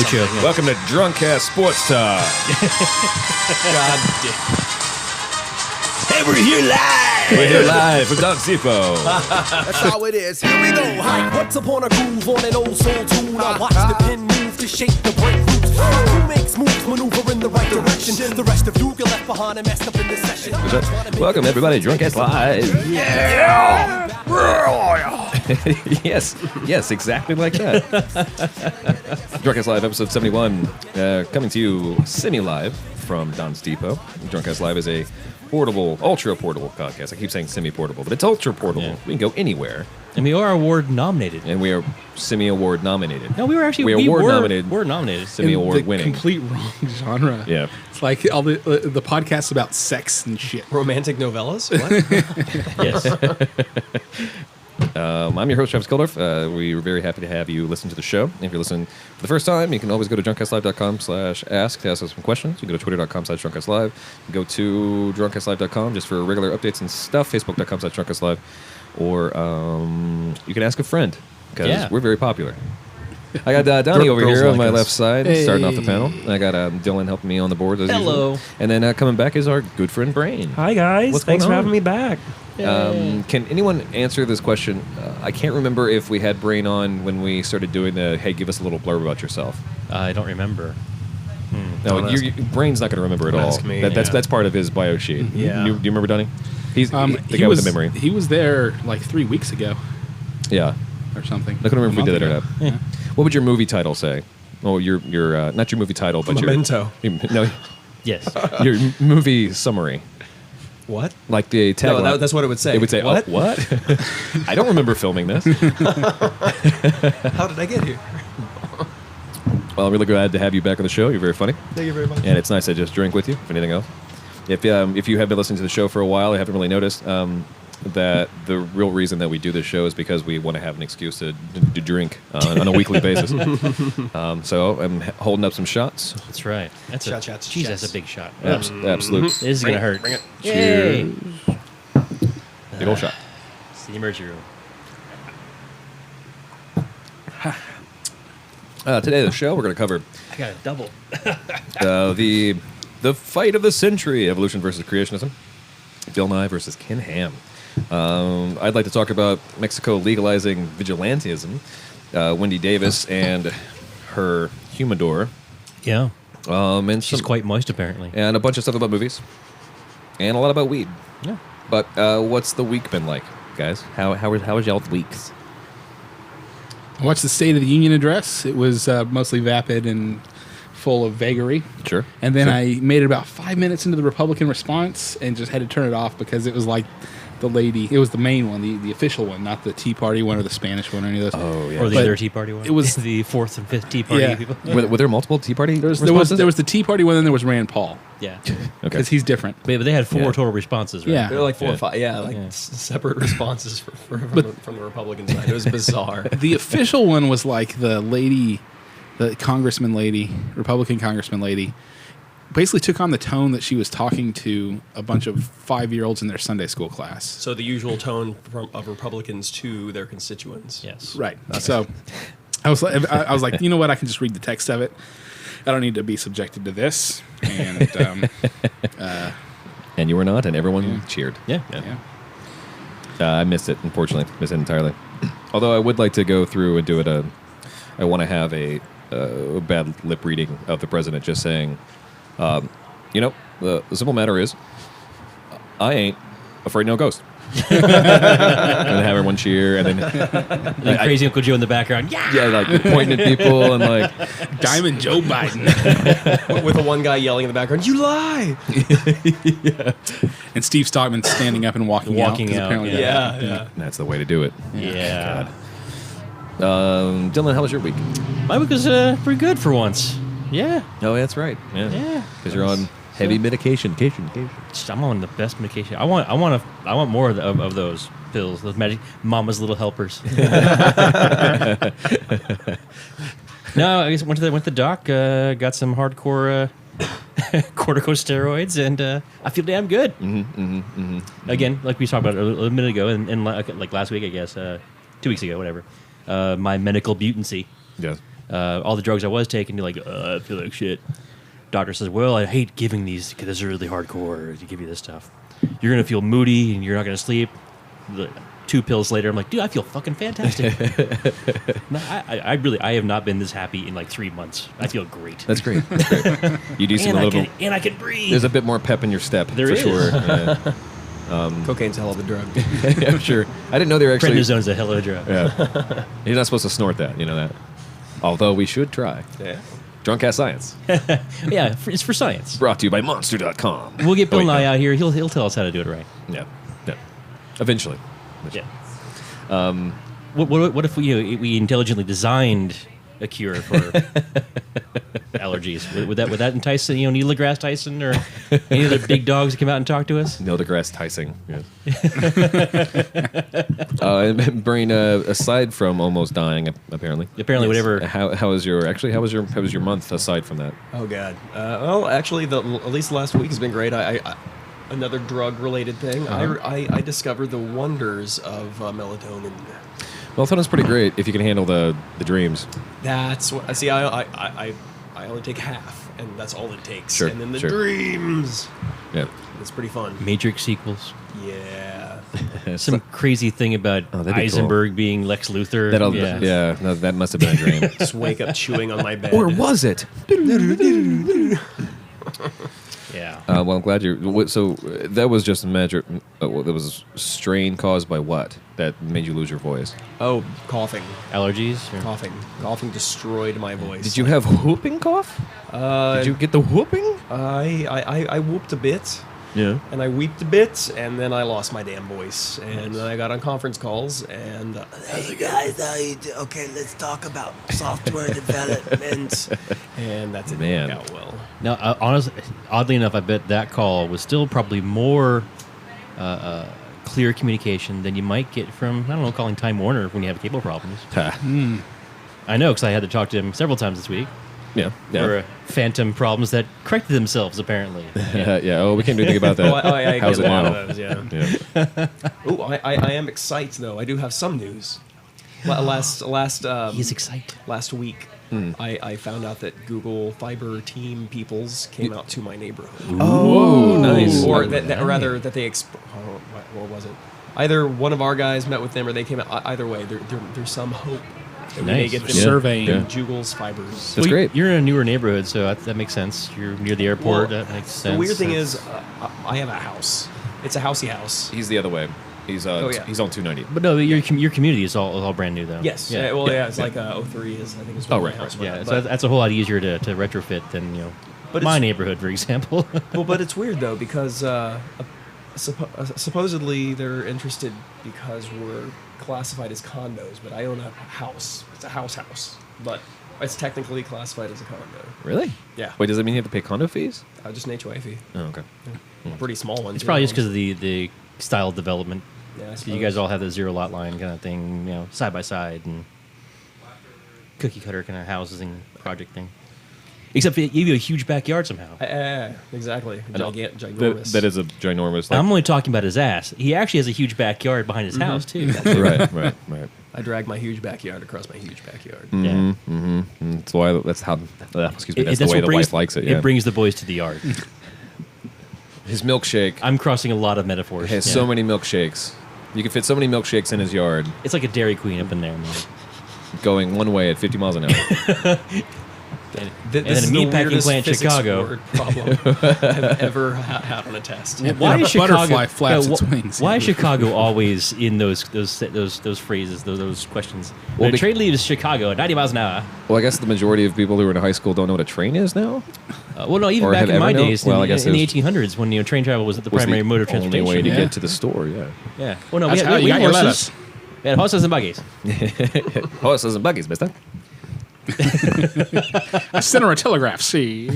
show. Welcome to Drunkcast Sports Talk. God damn. Hey, we're here live. We're here live with Don Zippo. That's how it is. Here we go. Hi. Once upon a groove on an old soul tune. I watch the pin move to shake the breakthroughs. Who makes moves, maneuver in the right direction. The rest of you get left behind and messed up in this session. Welcome everybody, Drunkcast Live. Yeah. yes, exactly like that. Drunkcast Live, episode 71, coming to you semi-live from Don's Depot. Drunkcast Live is a portable, ultra-portable podcast. I keep saying semi-portable, but it's ultra-portable. Yeah. We can go anywhere. And we are award nominated. And we are semi-award nominated. No, we were actually we were nominated. We're nominated. Semi-award the winning. Complete wrong genre. Yeah. It's like all the podcasts about sex and shit. Romantic novellas? What? Yes. I'm your host, Travis Koldorf. We're very happy to have you listen to the show. If you're listening for the first time, you can always go to drunkcastlive.com/ask to ask us some questions. You can go to twitter.com/drunkcastlive. Go to drunkcastlive.com just for regular updates and stuff. Facebook.com/drunkcastlive. Or you can ask a friend because we're very popular. I got Donnie over here on my left side, starting off the panel. I got Dylan helping me on the board as usual. And then coming back is our good friend Brain. Hi guys, What's thanks going for on? having me back. Can anyone answer this question? I can't remember if we had Brain on when we started doing the, hey, give us a little blurb about yourself. I don't remember. No, Brain's not going to remember at all. Ask me. That's part of his bio sheet. Yeah. Do you remember Donnie? He's the He guy was, with the memory. He was there like 3 weeks ago Yeah. or something. I couldn't remember if we did it or not. Yeah. What would your movie title say? Oh, your not your movie title, but Memento. No, Yes. your movie summary. What? Like the tagline. No, that's what it would say. It would say, what? "Oh, what? I don't remember filming this." How did I get here? Well, I'm really glad to have you back on the show. You're very funny, Thank you very much. and it's nice to just drink with you. If anything else, if you have been listening to the show for a while, I haven't really noticed that the real reason that we do this show is because we want to have an excuse to drink on a weekly basis. So I'm holding up some shots. That's right. That's Shots. Jeez, that's a big shot. Absolute. This is going to hurt. Bring it. Yay. Big old shot. It's the emergency room. Today on the show, we're going to cover I got a double. the fight of the century: evolution versus creationism. Bill Nye versus Ken Ham. I'd like to talk about Mexico legalizing vigilantism. Wendy Davis and her humidor. Yeah. And She's some- quite moist, apparently. and a bunch of stuff about movies, and a lot about weed. Yeah. But what's the week been like, guys? How was y'all's weeks? I watched the State of the Union address. It was mostly vapid and full of vagary. Sure. And then Sure. I made it about 5 minutes into the Republican response and just had to turn it off because it was like the lady. It was the main one, the official one, not the Tea Party one or the Spanish one or any of those. Oh yeah. Or the But other Tea Party one. it was- the fourth and fifth Tea Party Yeah. people. Were there multiple Tea Party There was responses? the Tea Party one, and then there was Rand Paul Yeah. Okay. because he's different. But they had 4 Yeah. total responses, right? Yeah. There were like 4 Yeah. or 5. Yeah, like Yeah. separate responses from the Republican side. It was bizarre. The official one was like the lady, the congressman lady, Republican congressman lady, basically took on the tone that she was talking to a bunch of 5-year-olds in their Sunday school class. So the usual tone of Republicans to their constituents. Yes. Right. So I was like, you know what? I can just read the text of it. I don't need to be subjected to this. And And you were not, and everyone cheered. Yeah. yeah. I missed it, unfortunately. Missed it entirely. Although I would like to go through and do it. I want to have a bad lip reading of the president just saying, the simple matter is, I ain't afraid no ghost. And have everyone cheer, and then And crazy Uncle Joe in the background. Yeah. like pointing at people and like, Diamond Joe Biden. With the one guy yelling in the background, "You lie!" And Steve Stockman standing up and walking out. 'cause Walking out, apparently yeah. Yeah. that's the way to do it. Yeah. Dylan, how was your week? My week was pretty good for once. Yeah. Oh, that's right. Yeah. Because you're on heavy medication. I'm on the best medication. I want more of those pills, those magic mama's little helpers. No, I guess went to the doc, got some hardcore corticosteroids, and I feel damn good. Again, like we talked about a minute ago, and like last week, I guess, 2 weeks ago, whatever. My medical butancy. Yes. all the drugs I was taking, you're like, I feel like shit. Doctor says, well, I hate giving these because this is really hardcore to give you this stuff. You're going to feel moody and you're not going to sleep. 2 pills later, I'm like, dude, I feel fucking fantastic. No, I have not been this happy in like 3 months. I feel great. That's great. That's great. You do seem and a little. and I can breathe. There's a bit more pep in your step. There for is. sure. Yeah. Cocaine's a hell of a drug. Yeah, I'm sure. I didn't know they were actually. Prednisone's a hell of a drug. Yeah. You're not supposed to snort that. You know that. Although we should try. Yeah. Drunk Ass Science. Yeah, it's for science. Brought to you by Monster.com. We'll get Bill wait, Nye no. out here. He'll tell us how to do it right. Yeah. Yeah. Eventually. Yeah. What if we intelligently designed a cure for allergies? Would that entice Neil deGrasse Tyson or any other big dogs to come out and talk to us? Neil deGrasse Tyson. Yes. And Brain, aside from almost dying, apparently. Apparently, whatever. How was your month aside from that? Oh God. Well, actually, at least the last week has been great. I another drug-related thing. I discovered the wonders of melatonin. Melatonin's pretty great if you can handle the dreams. That's what I see. I only take half, and that's all it takes. Sure, And then the sure. dreams. Yeah. It's pretty fun. Matrix sequels. Yeah. Some crazy thing about Oh, that'd be Eisenberg being Lex Luthor. That must have been a dream. Just wake up chewing on my bed. Or was it? Yeah. Well, I'm glad you're. So that was just a magic. That was strain caused by what that made you lose your voice? Oh, coughing. Allergies. Or- Coughing destroyed my voice. Did you have whooping cough? Did you get the whooping? I whooped a bit. Yeah. And I weeped a bit, and then I lost my damn voice. And then I got on conference calls, and Hey guys, how you do? Okay, let's talk about software development. and that's it. Man. Worked out well. Now, honestly, oddly enough, I bet that call was still probably more clear communication than you might get from, I don't know, calling Time Warner when you have cable problems. I know, because I had to talk to him several times this week. Yeah. There were phantom problems that corrected themselves, apparently. Yeah. Oh, we can't do anything about that. I How's get it a lot now? of those, yeah. Yeah. Oh, I am excited though. I do have some news. He's excited. Last week, I found out that Google Fiber Team peoples came out to my neighborhood. Oh, nice. Or rather, that they what was it? Either one of our guys met with them, or they came out. Either way, there's some hope that we may Nice. get them Surveying. Yeah. Google's fibers. That's great. You're in a newer neighborhood, so that makes sense. You're near the airport. Well, That makes sense. The weird thing is, I have a house. It's a housey house. He's the other way. He's yeah. he's on 290. But no, your community is all brand new, though. Yes. Yeah. It's like 03 is I think is when Oh, my right, house right. went Yeah, up. so that's a whole lot easier to retrofit than But my it's- neighborhood, for example. Well, but it's weird though because supposedly they're interested because we're classified as condos, but I own a house. It's a house, but it's technically classified as a condo. Really? Yeah. Wait, does that mean you have to pay condo fees? Just an HOA fee. Oh, okay. Pretty small ones. It's probably just because of the style of development. Yeah, I So you guys suppose. all have the zero lot line kind of thing, side by side and cookie cutter kind of housing project thing. Except you have a huge backyard somehow. Exactly. know. Ginormous. That is a ginormous. I'm only talking about his ass. He actually has a huge backyard behind his house too. right. I drag my huge backyard across my huge backyard. Yeah. That's why. That's how. Excuse me. That's That's the way what the brings, wife likes it. Yeah. It brings the boys to the yard. His milkshake I'm crossing a lot of metaphors. has Yeah. so many milkshakes. You can fit so many milkshakes in his yard, It's like a Dairy Queen up in there, man. going one way at 50 miles an hour. And, This and then is a the meatpacking weirdest plant in physics Chicago. word problem I've ever had on a test. Why And a is Chicago? butterfly flaps its wings. Why is Chicago always in those phrases, those questions? Well, The train leaves Chicago at 90 miles an hour. Well, I guess the majority of people who are in high school don't know what a train is now. Well, no, even Or back have in my ever known? days, Well, I in, guess in the it 1800s, when train travel was the Was primary the mode of only transportation. way to Yeah. get to the store. Yeah. Yeah. Well, no, That's how you we got had your horses. lettuce. We had horses and buggies. Horses and buggies, mister. I sent her a telegraph. See, I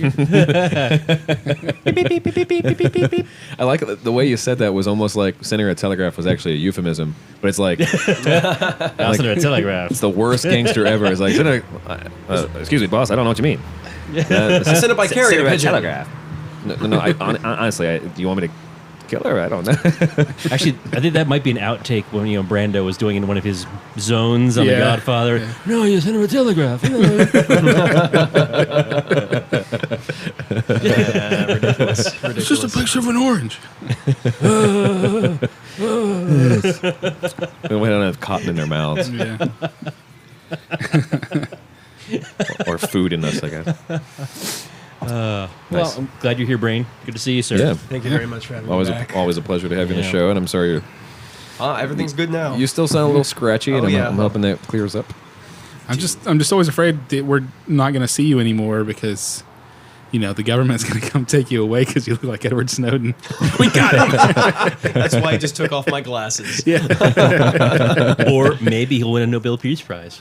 like it, the way you said that was almost like sending her a telegraph was actually a euphemism, but it's like I was under a telegraph. it's the worst gangster ever. It's like, excuse me, boss, I don't know what you mean. I sent it by carrier pigeon. No, honestly, do you want me to Killer? I don't know. Actually, I think that might be an outtake when Brando was doing in one of his zones on The Yeah. Godfather. Yeah. No, you sent him a telegraph. Ridiculous. It's just a picture of an orange. They went on have cotton in their mouths Yeah. or food in us, I guess. Well, Nice. I'm glad you're here, Brain. Good to see you, sir. Yeah. Thank you very much for having Always me back. always a pleasure to have you on the Yeah. show, and I'm sorry Everything's good now. you still sound a little scratchy, and Oh, yeah. I'm hoping that clears up. I'm just always afraid that we're not going to see you anymore because, the government's going to come take you away because you look like Edward Snowden. We got it. That's why I just took off my glasses. Yeah. Or maybe he'll win a Nobel Peace Prize.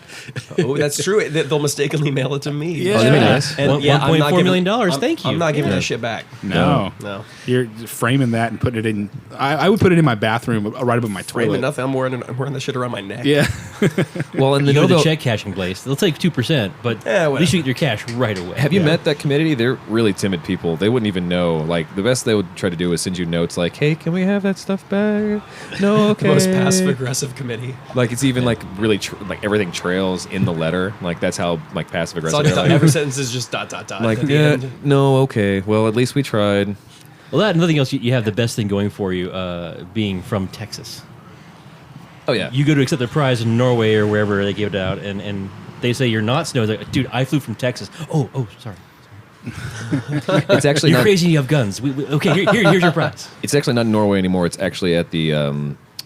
Oh, that's true. They'll mistakenly mail it to me. Yeah. Oh, that'd be nice. And One- yeah, I'm not $1.4 giving- million. I'm- Thank you. I'm not giving Yeah. that shit back. No. No. You're framing that and putting it in. I would put it in my bathroom right above my Framing toilet. nothing. I'm wearing the shit around my neck. Yeah. Well, and You the go to the Nobel, check cashing place. They'll take 2%, but Yeah, at least you get your cash right away. have you Yeah. met that committee? They're really timid people. They wouldn't even know. Like, the best they would try to do is send you notes like, hey, can we have that stuff back? No, okay. The most passive aggressive committee. Like, it's even like really like everything trails in the letter. Like, that's how like passive It's all aggressive. just, every sentence is just dot. Like, at the yeah, end. no, okay. Well, at least we tried. Well, that and nothing else, you have the best thing going for you being from Texas. Oh yeah. You go to accept the prize in Norway or wherever they give it out, and they say you're not Snow. They're like, dude, I flew from Texas. Oh, sorry. It's actually You're not. crazy and you have guns. Okay, here's your prize. It's actually not in Norway anymore. It's actually at the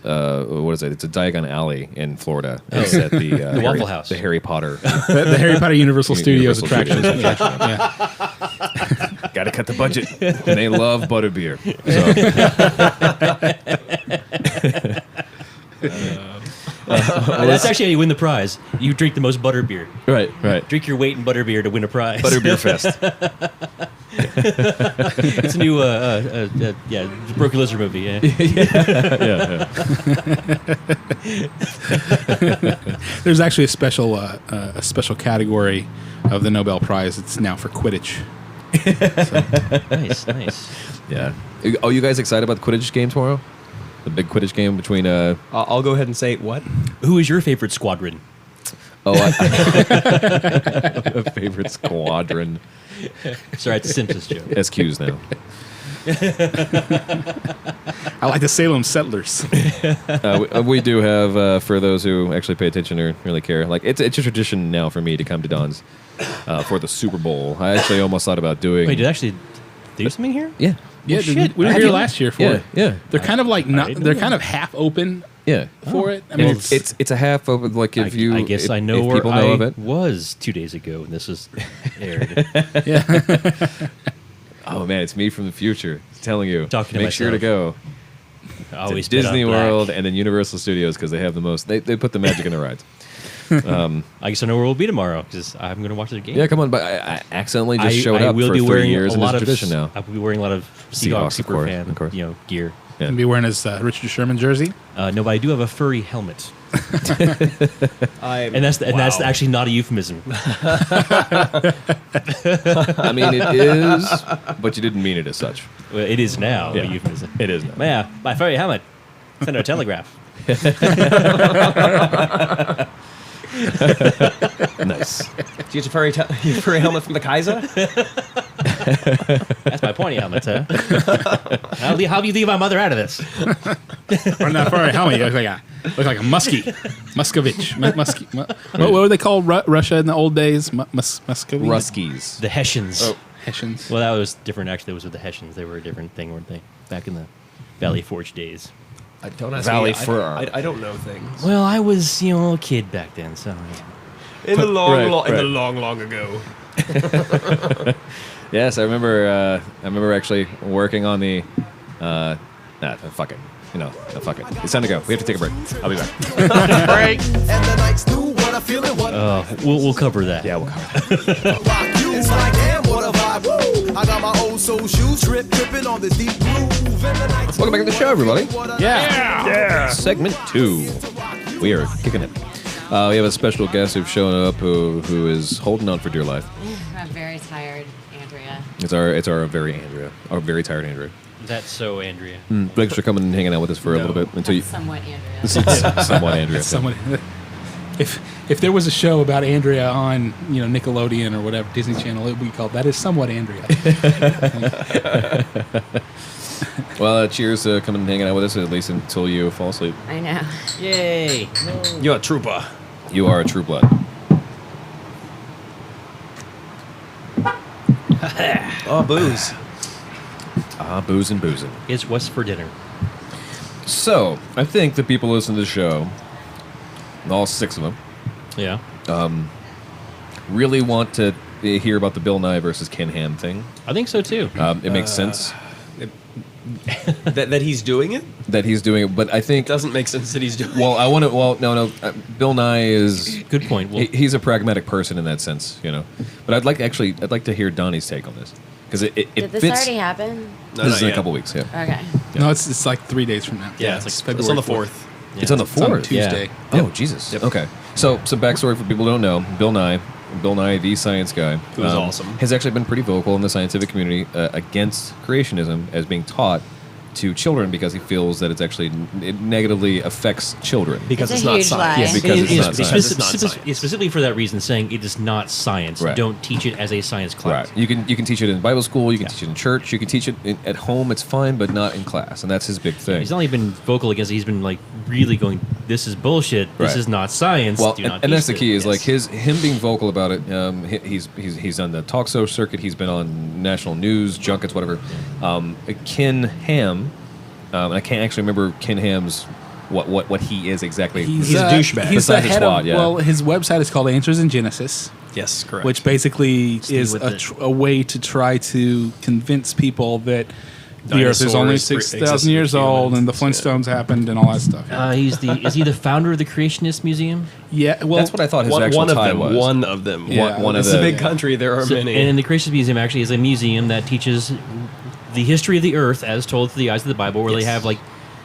what is it? It's a Diagon Alley in Florida. It's at the Waffle Harry, House. the Harry Potter. the Harry Potter Universal Studios Universal attraction. Studios Yeah. Got to cut the budget. And they love butterbeer. That's actually how you win the prize. You drink the most butterbeer. Right. Drink your weight in butterbeer to win a prize. Butterbeer Fest. It's a new, Broken Lizard movie. Yeah. There's actually a special category of the Nobel Prize. It's now for Quidditch. Nice. Yeah. Oh, you guys excited about the Quidditch game tomorrow? The big Quidditch game between I'll go ahead and say what? Who is your favorite squadron? a favorite squadron. Sorry, it's a Simpsons joke. SQs now. I like the Salem Settlers. We do have for those who actually pay attention or really care. Like it's a tradition now for me to come to Don's for the Super Bowl. I actually almost thought about doing. Wait, did I actually do something here? Yeah. Yeah, shit. we were I here didn't- last year for Yeah. it. Yeah. They're kind of like not. didn't They're know. kind of half open Yeah. for it. I mean, Well, It's a half of like if you. I guess if, I know if where people know I of it. was 2 days ago when this was aired. Oh man, it's me from the future telling you. Talking to make sure to myself. go I always to bet on Disney black. World and then Universal Studios because they have the most. They put the magic in the rides. I guess I know where we'll be tomorrow because I'm going to watch the game. Yeah, come on. But I accidentally just I showed up will for be 3 wearing years a and lot it's a of tradition now. I will be wearing a lot of Seahawks, Seahawks of super course, fan, of course. gear. Yeah. and be wearing his Richard Sherman jersey. No, but I do have a furry helmet, And and that's actually not a euphemism. I mean, it is, but you didn't mean it as such. Well, it is now Yeah. a euphemism. It is now. Yeah, my furry helmet. Send her a telegraph. Nice. Did you get your furry helmet from the Kaiser? That's my pointy helmet, huh? How do you leave my mother out of this? Or not far. How many? Look like a muskie, Muscovich. What were they called? Russia in the old days? Muscovich. Ruskies. The Hessians. Oh. Hessians. Well, that was different. Actually, those were the Hessians. They were a different thing, weren't they? Back in the Valley Forge days. I don't ask Valley me. Fur. I don't know things. Well, I was, a kid back then, so. In the Right, long ago. Yes, I remember actually working on the. Fuck it. Fuck it. It's time to go. We have to take a break. I'll be back. And the nights through, what I feel and what We'll cover that. Yeah, we'll cover that. rock you. It's like, damn, what a vibe. Woo! I got my old soul shoes tripping on the deep groove. And the nights Welcome back to the show, everybody. Yeah. Segment 2. We are kicking it. We have a special guest who's showing up who is holding on for dear life. I'm very scared. tired Andrea. It's our very tired Andrea. That's so Andrea. Thanks for coming and hanging out with us for a little bit until you. Somewhat Andrea. Somewhat Andrea. Someone, if there was a show about Andrea on Nickelodeon or whatever Disney Channel, it would be called "That Is Somewhat Andrea." Well, cheers to coming and hanging out with us at least until you fall asleep. I know. Yay! You're a trooper. You are a true blood. Oh, booze. Boozing, boozing. It's what's for dinner. So, I think the people listening to the show, all 6 of them, Yeah. really want to hear about the Bill Nye versus Ken Ham thing. I think so too. It makes sense that he's doing it? that he's doing it, but I think. It doesn't make sense that he's doing it. Well, I want to. Well, no. Bill Nye is. Good point. Well, He's a pragmatic person in that sense, But I'd like to hear Donnie's take on this because it Did this fits. already happen? No, This not is in a yet. couple weeks. Yeah. Okay. No, it's like 3 days from now. Yeah, it's it's on the 4th. It's on the It's on 4th. Tuesday. Oh, Jesus. Okay. So, some backstory for people who don't know. Bill Nye, the science guy, Who is awesome. has actually been pretty vocal in the scientific community against creationism as being taught to children because he feels that it negatively affects children. Because It's it's, a not huge science. lie. Yeah, because it's not science. It's not science. It's specifically for that reason, saying it is not science. Right. Don't teach it as a science class. Right. You can teach it in Bible school. You can teach it in church. You can teach it at home. It's fine, but not in class. And that's his big thing. He's not only been vocal against it, he's been like really going, this is bullshit. This Right. is not science. Well, Do not and that's teach the key this." is like him being vocal about it. He's on the talk show circuit. He's been on national news junkets, whatever. Ken Ham, and I can't actually remember Ken Ham's what he is exactly. He's a douchebag. He's the Besides his head squad, of. yeah. Well, his website is called Answers in Genesis, Yes, correct. which basically is with it. a way to try to convince people that the Earth is only Dinosaurs 6,000 existed years with old and the humans, Flintstones happened and all that stuff. Is he the founder of the Creationist Museum? Yeah, well, That's what I thought his one actual of tie them. was. One of them. Yeah, one of It's the. a big country. There are So- many. and the Creationist Museum actually is a museum that teaches the history of the Earth as told through the eyes of the Bible, where they have like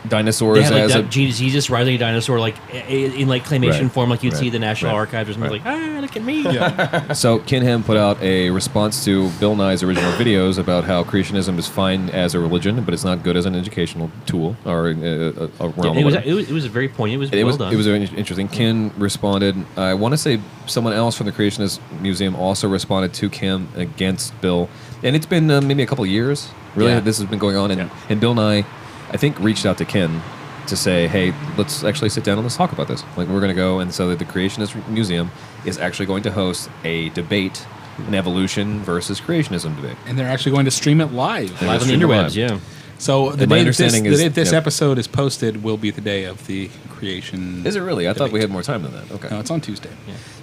Dinosaurs they have as like Jesus rising a dinosaur like in like claymation Right. form, like you'd Right. see at the National Right. Archives or something. Right. Like, look at me. So Ken Ham put out a response to Bill Nye's original videos about how creationism is fine as a religion, but it's not good as an educational tool or a realm. It or was, whatever. it was very poignant. It Well was done. it was very interesting. Ken responded. I want to say someone else from the Creationist Museum also responded to Kim against Bill, and it's been maybe a couple of years. Really, Yeah. this has been going on, and Bill Nye, I think, reached out to Ken to say, hey, let's actually sit down and let's talk about this. Like, we're going to go, and so that the Creationist Museum is actually going to host a debate, an evolution versus creationism debate. and they're actually going to stream it live. They're live on the streaming interwebs. live. Yeah. So the And my day that this, understanding is- the day this yeah. episode is posted will be the day of the creation. Is it really? I thought we debate. had more time than that. Okay. No, it's on Tuesday.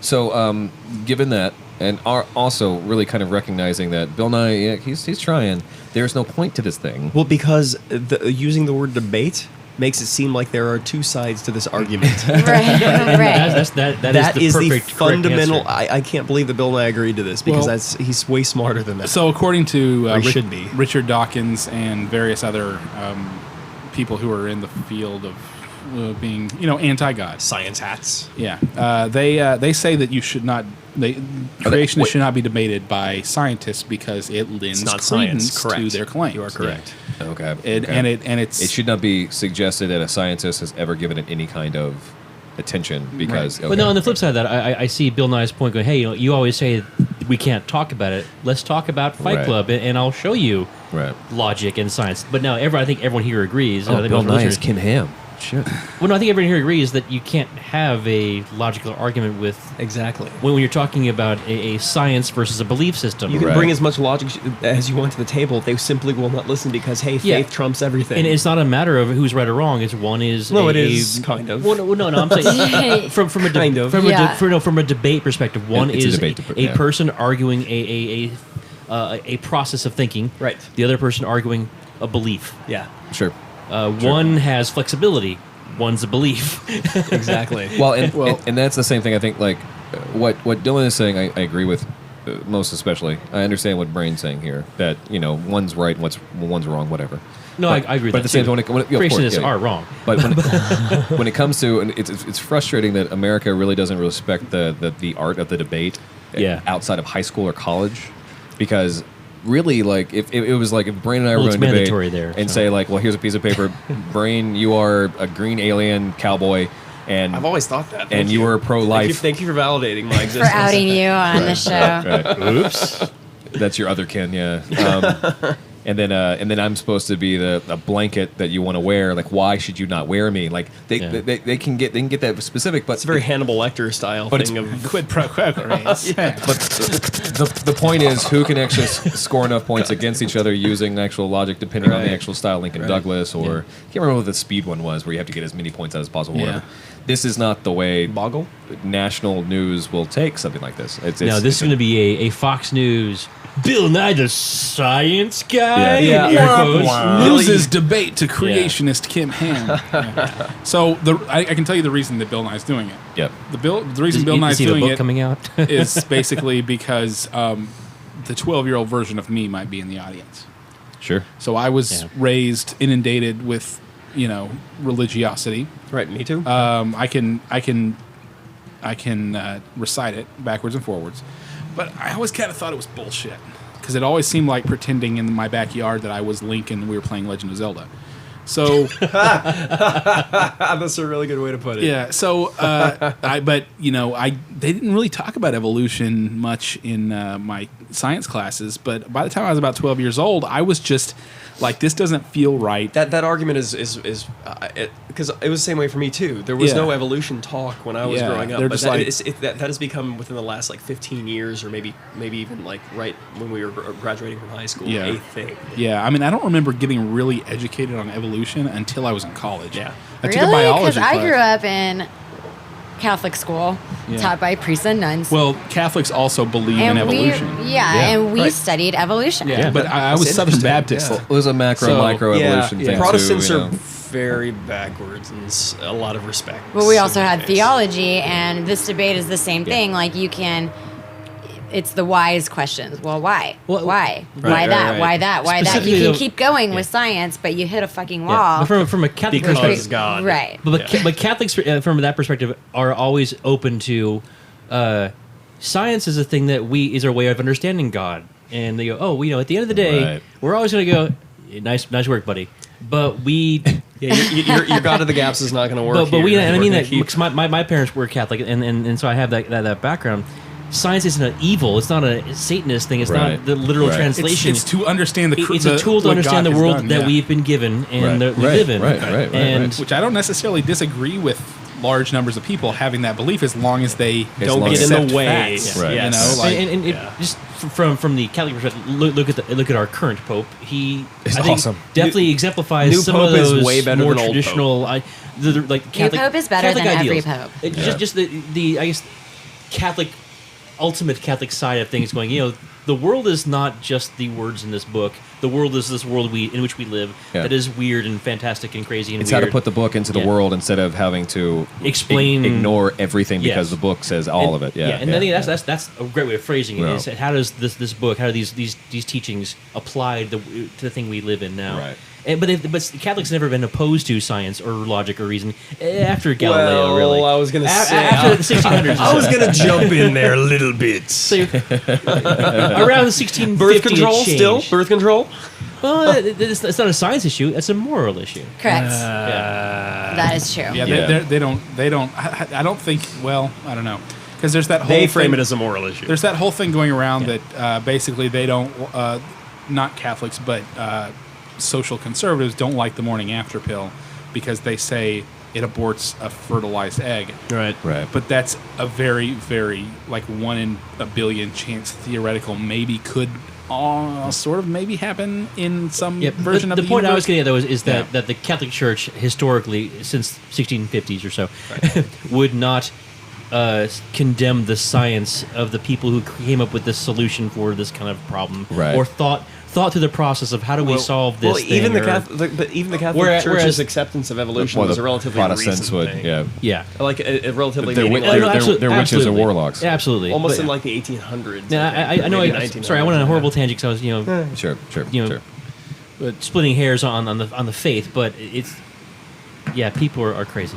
So, given that, and are also really kind of recognizing that Bill Nye, yeah, he's trying. There's no point to this thing. well, because using the word debate makes it seem like there are two sides to this argument. Right. right. That is the perfect, correct fundamental. answer. I can't believe that Bill Nye agreed to this because Well- he's way smarter than that. So according to Or he should be. Richard Dawkins and various other people who are in the field of being, anti-God. Science hats. Yeah, they say that you should not. Creationists wait. should not be debated by scientists because it lends It's not credence science. Correct. to their claims. You are correct. Okay. And, okay. and it's It should not be suggested that a scientist has ever given it any kind of attention because. Right. Okay. But no, on the flip side of that, I see Bill Nye's point going, hey, you always say we can't talk about it. Let's talk about Fight Right. Club, and I'll show you Right. logic and science. But now, I think everyone here agrees. I Oh, think Bill most Nye is listeners- Ken Ham. Shit. Well, no, I think everyone here agrees that you can't have a logical argument with Exactly. when you're talking about a science versus a belief system. You can Right. bring as much logic as you want to the table. They simply will not listen because, hey, faith Yeah. trumps everything. And it's not a matter of who's right or wrong. It's one is No, a, it is kind of. Well, no, I'm saying from a Kind of. from Yeah. from a debate perspective. One It's a is debate a yeah. person arguing a process of thinking. Right. The other person arguing a belief. yeah, Sure. One has flexibility. One's a belief. exactly. Well, and that's the same thing. I think like what Dylan is saying. I agree with most especially. I understand what Brain's saying here. That one's right, and one's wrong, whatever. No, But- I agree with But that at the same too. time, yeah, of course, Creationists yeah. are wrong. But when it comes to, and it's frustrating that America really doesn't respect the art of the debate Yeah. outside of high school or college. because really, like, if it was like if Brain and I were Well, it's going to debate mandatory there, and so. say like, well, here's a piece of paper, Brain, you are a green alien cowboy, and I've always thought that. and Thank you were pro-life. Thank you for validating my For existence. outing you on the show. Right. Oops. That's your other kin, yeah. And then I'm supposed to be the blanket that you want to wear. Like, why should you not wear me? Like, they can get that specific, but It's a very Hannibal Lecter style But thing it's- of Quid pro quo. But the point is, who can actually score enough points against each other using actual logic, depending on the Right. actual style, Lincoln Douglas, or I can't remember what the speed one was, where you have to get as many points out as possible. Yeah. Whatever. This is not the way Boggle. national news will take something like this. Now this is going to be a Fox News Bill Nye the Science Guy. Yeah. in air quotes. Loses debate to creationist Kim Ham. Yeah. So I can tell you the reason that Bill Nye's doing it. Yep. The reason Is Bill Nye's he have a doing book it coming out? is basically because the 12-year-old version of me might be in the audience. Sure. So I was Yeah. raised inundated with, religiosity. Right, me too. I can recite it backwards and forwards, but I always kind of thought it was bullshit because it always seemed like pretending in my backyard that I was Link and we were playing Legend of Zelda. So That's a really good way to put it. yeah, so they didn't really talk about evolution much in my science classes, but by the time I was about 12 years old, I was just like, this doesn't feel right. That argument is because it was the same way for me too. There was Yeah. no evolution talk when I was Yeah, growing up, they're but just that has become within the last like 15 years, or maybe even like right when we were graduating from high school, Yeah. a thing. Yeah, I mean, I don't remember getting really educated on evolution until I was in college. Yeah. I took a Really? biology Because I class. grew up in Catholic school, Yeah. taught by priests and nuns. Well, Catholics also believe in evolution. and we Right. studied evolution. Yeah, but I was That's Southern interesting, Baptist. yeah. It was a macro So, micro evolution thing Protestants too. are very backwards in a lot of respects. But we also in had ways. theology, and this debate is the same thing. Like it's the whys questions. Well, why? Well, why? right, Why that? right. Why that? Why that? Specifically, You can though- keep going with science, but you hit a fucking wall. Yeah. But from a Catholic Because perspective, God. Right. but Catholics, from that perspective, are always open to science is a thing that is our way of understanding God, and they go, oh, at the end of the day, Right. we're always going to go, nice work, buddy. But we, Yeah, your God of the Gaps is not going to work. but we, here. and I We're mean gonna that keep- because my parents were Catholic, and so I have that background. Science isn't an evil. It's not a Satanist thing. It's Right. not the literal Right. translation. It's to understand It's a tool to what understand God the has world done, that yeah. we've been given and Right. that we Right. live in. Right. And Which I don't necessarily disagree with large numbers of people having that belief as long as they don't long get as- in in the the way. facts. Right. Yes. Like, and it, just from the Catholic perspective, look at our current Pope. He He's I think awesome. definitely exemplifies new some Pope of is those way better more than old traditional, like Catholic. Pope is better Catholic than every ideals. Pope. Just the I guess Catholic ultimate Catholic side of things, going, the world is not just the words in this book. The world is this world in which we live Yeah. that is weird and fantastic and crazy and It's weird. how to put the book into the Yeah. world instead of having to Explain- ignore everything because Yes. the book says all of it. Yeah, and I think that's a great way of phrasing it. Yeah. Is how does this book, how do these teachings apply to the thing we live in now? Right. But Catholics never been opposed to science or logic or reason after Galileo. Well, really, I was gonna say, after the 1600s. I was going to jump in there a little bit. So, around the 1650 Birth control it changed. still? Birth control? Well, it's not a science issue. It's a moral issue. Correct. Yeah. That is true. yeah, Yeah. they don't. I don't think. Well, I don't know, because there's that whole They frame thing, it as a moral issue. there's that whole thing going around that basically they don't, not Catholics, but social conservatives don't like the morning after pill because they say it aborts a fertilized egg. Right. Right. But that's a very, very, like 1 in a billion chance theoretical maybe could sort of maybe happen in some Yeah, version of the the point I universe. was getting at though is that, Yeah. that the Catholic Church historically, since 1650s or so, would not condemn the science of the people who came up with this solution for this kind of problem, Right. or thought through the process of how do we solve this. Well, even thing, the or- Catholic Whereas- Church's acceptance of evolution Well, was the a relatively Protestants recent would, thing. yeah. yeah, Like a relatively They're maybe wi- like they're- Absolute- they're witches and absolutely. warlocks. Absolutely, almost But- in like the 1800s. Now, I know. maybe Sorry, I went on a 1900s. horrible tangent because I was Sure, sure, You know, sure. splitting hairs on the faith, but it's people are crazy.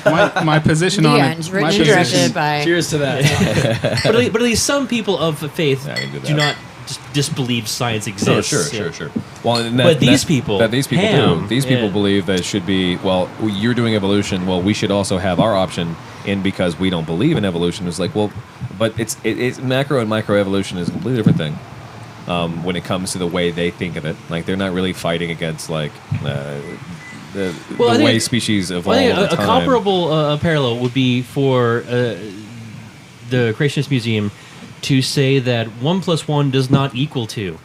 my position The on end. it. Written My and position, directed by. Cheers to that. but at least some people of faith Yeah, I can do do that. just disbelieve science exists. Sure. Well, and But these people, these people Ham, do. These people yeah. believe that it should be. Well, you're doing evolution. Well, we should also have our option in because we don't believe in evolution. It's like, well, but it's macro and micro evolution is a completely different thing. When it comes to the way they think of it, like they're not really fighting against like the I think way species evolve. I think over a time. comparable parallel would be for the Creationist Museum to say that 1 + 1 does not equal 2.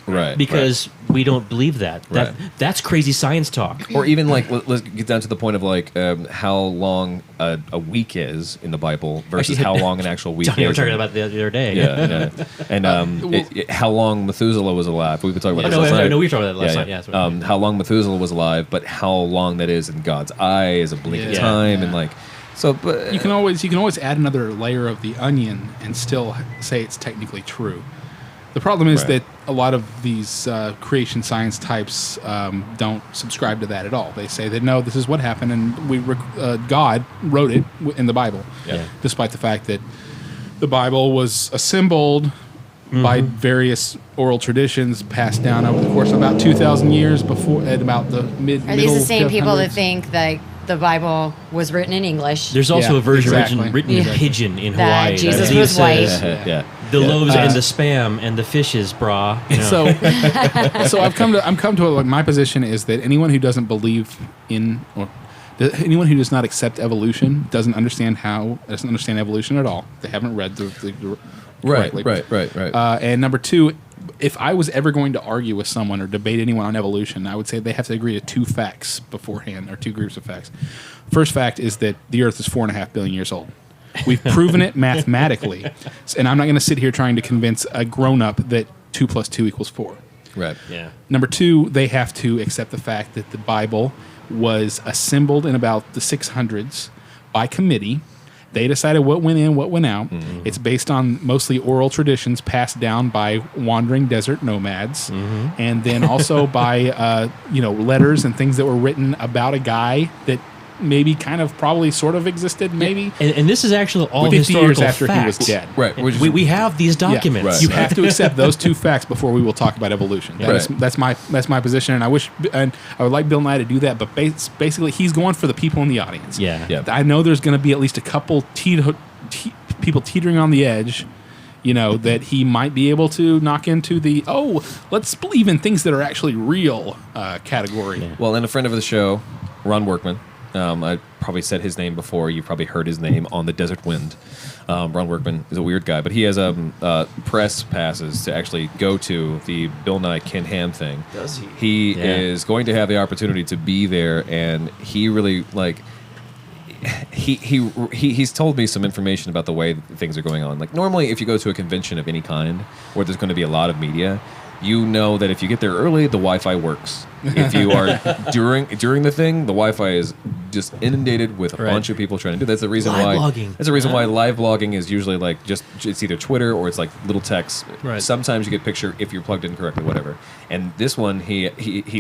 Right? Because we don't believe that. Right. That's crazy science talk. Or even like let's get down to the point of like how long a week is in the Bible versus Actually, how long an actual week Johnny, we were is. talking about the other day. Yeah. And how long Methuselah was alive. We've been talking about Oh, this no, last night. no, we were talking about that last night. Yeah, that's what how long Methuselah was alive, but how long that is in God's eye is a blink of Yeah. time, and like so. But You can always add another layer of the onion and still say it's technically true. The problem is Right. that a lot of these creation science types don't subscribe to that at all. They say that no, this is what happened, and God wrote it in the Bible, Yeah. despite the fact that the Bible was assembled by various oral traditions passed down over the course of about 2,000 years before, at about the Are these the same people that 1500s. think that the Bible was written in English? There's also Yeah, a version exactly. written in Yeah. pidgin in That Hawaii. Jesus I believe was white. says, yeah. The loaves Uh, and the spam and the fishes, brah. You know. So I've come to like my position is that anyone who doesn't believe in or anyone who does not accept evolution doesn't understand evolution at all. They haven't read the correctly. Right. And number two, if I was ever going to argue with someone or debate anyone on evolution, I would say they have to agree to two facts beforehand, or two groups of facts. First fact is that the Earth is 4.5 billion years old. We've proven it mathematically, and I'm not going to sit here trying to convince a grown-up that 2 + 2 = 4. Right. Yeah. Number two, they have to accept the fact that the Bible was assembled in about the 600s by committee. They decided what went in, what went out. Mm-hmm. It's based on mostly oral traditions passed down by wandering desert nomads, and then also by letters and things that were written about a guy that maybe kind of probably sort of existed, maybe. And this is actually all 50 historical years after facts. he was dead. Right. Which is- We have these documents. Right. You have to accept those two facts before we will talk about evolution. Right. That's my position, and I would like Bill Nye to do that. But basically, he's going for the people in the audience. Yeah. I know there's going to be at least a couple people teetering on the edge. That he might be able to knock into the let's believe in things that are actually real category. Yeah. Well, and a friend of the show, Ron Workman. I probably said his name before. You've probably heard his name on the Desert Wind. Ron Workman is a weird guy, but he has press passes to actually go to the Bill Nye Ken Ham thing. Does he? He Yeah. is going to have the opportunity to be there, and he really he's told me some information about the way things are going on. Like normally, if you go to a convention of any kind where there's going to be a lot of media, you know that if you get there early, the Wi-Fi works. If you are during the thing, the Wi-Fi is just inundated with a Right. bunch of people trying to do. That's the reason Live why. blogging. That's the reason why live blogging is usually like it's either Twitter or it's like little text. Right. Sometimes you get picture if you're plugged in correctly, whatever. And this one, he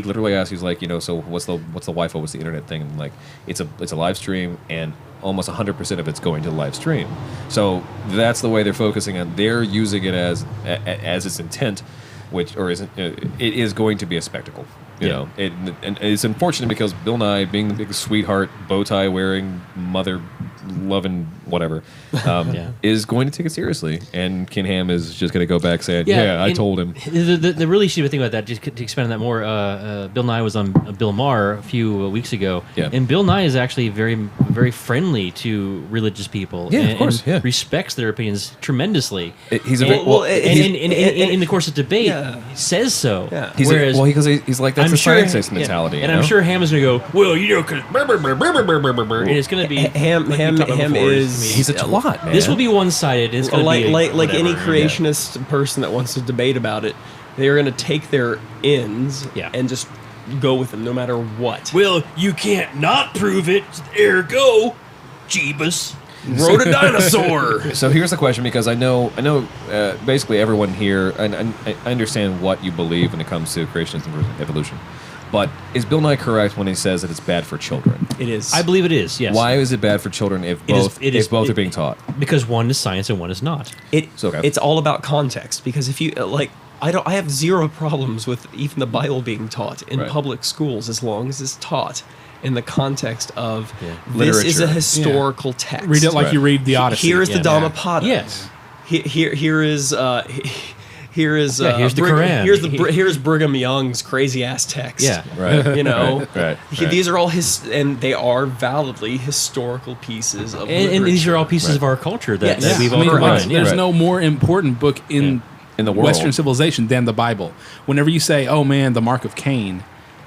literally asked, he's like, so what's the Wi-Fi? What's the internet thing? And like it's a live stream, and almost 100% of it's going to the live stream. So that's the way they're focusing on. They're using it as its intent. It is going to be a spectacle, you know. And it's unfortunate because Bill Nye, being the big sweetheart, bow tie wearing, mother loving, whatever, is going to take it seriously. And Ken Ham is just going to go back saying, "Yeah, I and told him." The really stupid thing about that, just to expand on that more, Bill Nye was on Bill Maher a few weeks ago, Yeah. and Bill Nye is actually very, very friendly to religious people. Yeah, of and, course, and yeah. respects their opinions tremendously. He's a And- very, well, and in the course of debate, Yeah. says so. Yeah. he's Whereas he's like that's I'm a sure, scientist mentality, and you I'm know? sure Ham is going to go, well, because and it's going to be Ham like we talked about before, is he's a twat, man. This will be one-sided. It's going to like be like any whatever. creationist person that wants to debate about it. They are going to take their ends Yeah. and just go with them no matter what. Well, you can't not prove it. Ergo, Jeebus. Rode a dinosaur. So here's the question, because I know, basically everyone here, and I understand what you believe when it comes to creationism and evolution, but is Bill Nye correct when he says that it's bad for children? It is. I believe it is. Yes. Why is it bad for children if both are being taught? Because one is science and one is not. It, So, okay. It's all about context, because if you I have zero problems with even the Bible being taught in Right. public schools as long as it's taught in the context of Yeah. this is a Literature. historical text. Read it like Right. you read the Odyssey. Here is the Yeah. Dhammapada. Yes. Here is here is here's the Quran. Here's Brigham Young's crazy ass text. Yeah. Right. You know, Right. These are all and they are validly historical pieces of And these are all literature. pieces of our culture that, Yes. that we've I all mean, combined. there's Yeah. no more important book in In the world. Western civilization than the Bible. Whenever you say, "Oh man, the Mark of Cain,"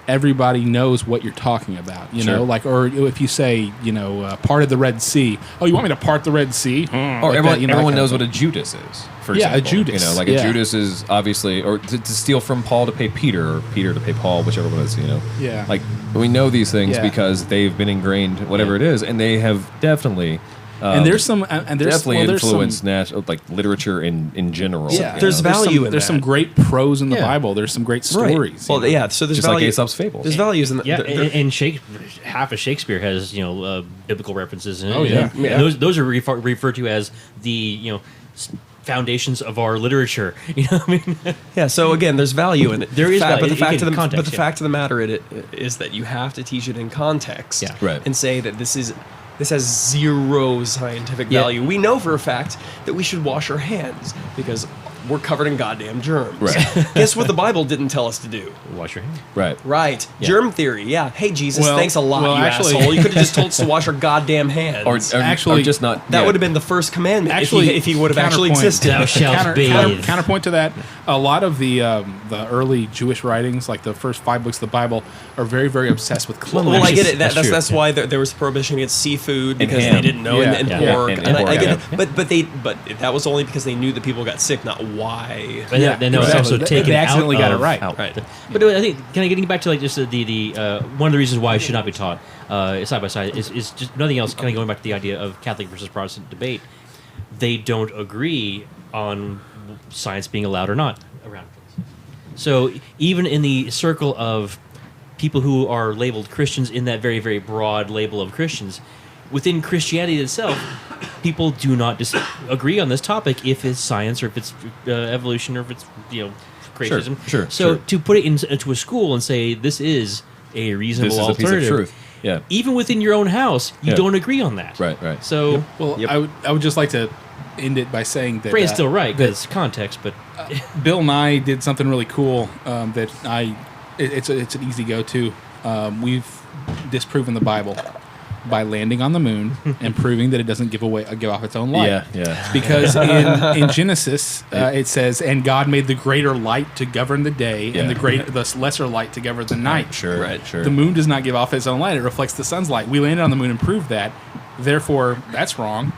everybody knows what you're talking about. You Sure. know, like, or if you say, part of the Red Sea. Oh, you want me to part the Red Sea? Or Like everyone, that, you know, everyone that knows kind what of a Judas is. For Yeah, a example. Judas. You know, like Yeah. a Judas is obviously, or to steal from Paul to pay Peter, or Peter to pay Paul, whichever one is. You know. Yeah. Like we know these things Yeah. because they've been ingrained, whatever it is, and they have definitely. And there's some, and there's definitely there's influenced some, national like literature in general. yeah, you there's know? value in There's some that. great prose in the Yeah. Bible. There's some great Right. stories. Well, yeah. So there's Just value. like Aesop's fables. There's values in that. Yeah, and half of Shakespeare has biblical references in it. Oh, yeah. And those are referred to as the foundations of our literature. You know what I mean? Yeah, so again, there's value in it. There is value. but the You fact get of the context, but the yeah. fact of the matter is that you have to teach it in context, Yeah. Right. and say that this has zero scientific Yeah. value. We know for a fact that we should wash our hands because we're covered in goddamn germs. Right. Guess what the Bible didn't tell us to do? Wash your hands. Right. Right. Yeah. Germ theory. Yeah. Hey Jesus, Well- thanks a lot, well, you actually- asshole. You could have just told us to wash our goddamn hands. Or Actually, just not. that yeah. would have been the first commandment Actually, if he would have actually counterpoint. existed. Thou shalt bathe. Counterpoint to that, a lot of the early Jewish writings, like the first 5 books of the Bible, are very, very obsessed with cleanliness. Well, I get it. That's true. That's why there was prohibition against seafood because ham. they didn't know, Yeah. and Yeah. pork. And And pork, I get yeah. it. But that was only because they knew that people got sick, not why. And Yeah, then that was exactly. also They- taken they accidentally out got it of- right. out. Right. But I think, kind of getting back to like just the one of the reasons why it should not be taught side by side is just nothing else. Kind of going back to the idea of Catholic versus Protestant debate, they don't agree on science being allowed or not around. So even in the circle of people who are labeled Christians in that very, very broad label of Christians, within Christianity itself, people do not agree on this topic if it's science or if it's evolution or if it's creationism. sure, So sure. to put it into a school and say this is a reasonable This is a piece alternative, of truth. Yeah. even within your own house, you Yeah. don't agree on that. Right. Right. So Well, Yep. I would just like to end it by saying that Bray's still right because context, but Bill Nye did something really cool that it's an easy go to. We've disproven the Bible by landing on the moon and proving that it doesn't give off its own light. Yeah. Yeah. Because in Genesis it says, "And God made the greater light to govern the day, Yeah. and the lesser light to govern the night." Sure. Right. Sure. The moon does not give off its own light; it reflects the sun's light. We landed on the moon and proved that. Therefore, that's wrong.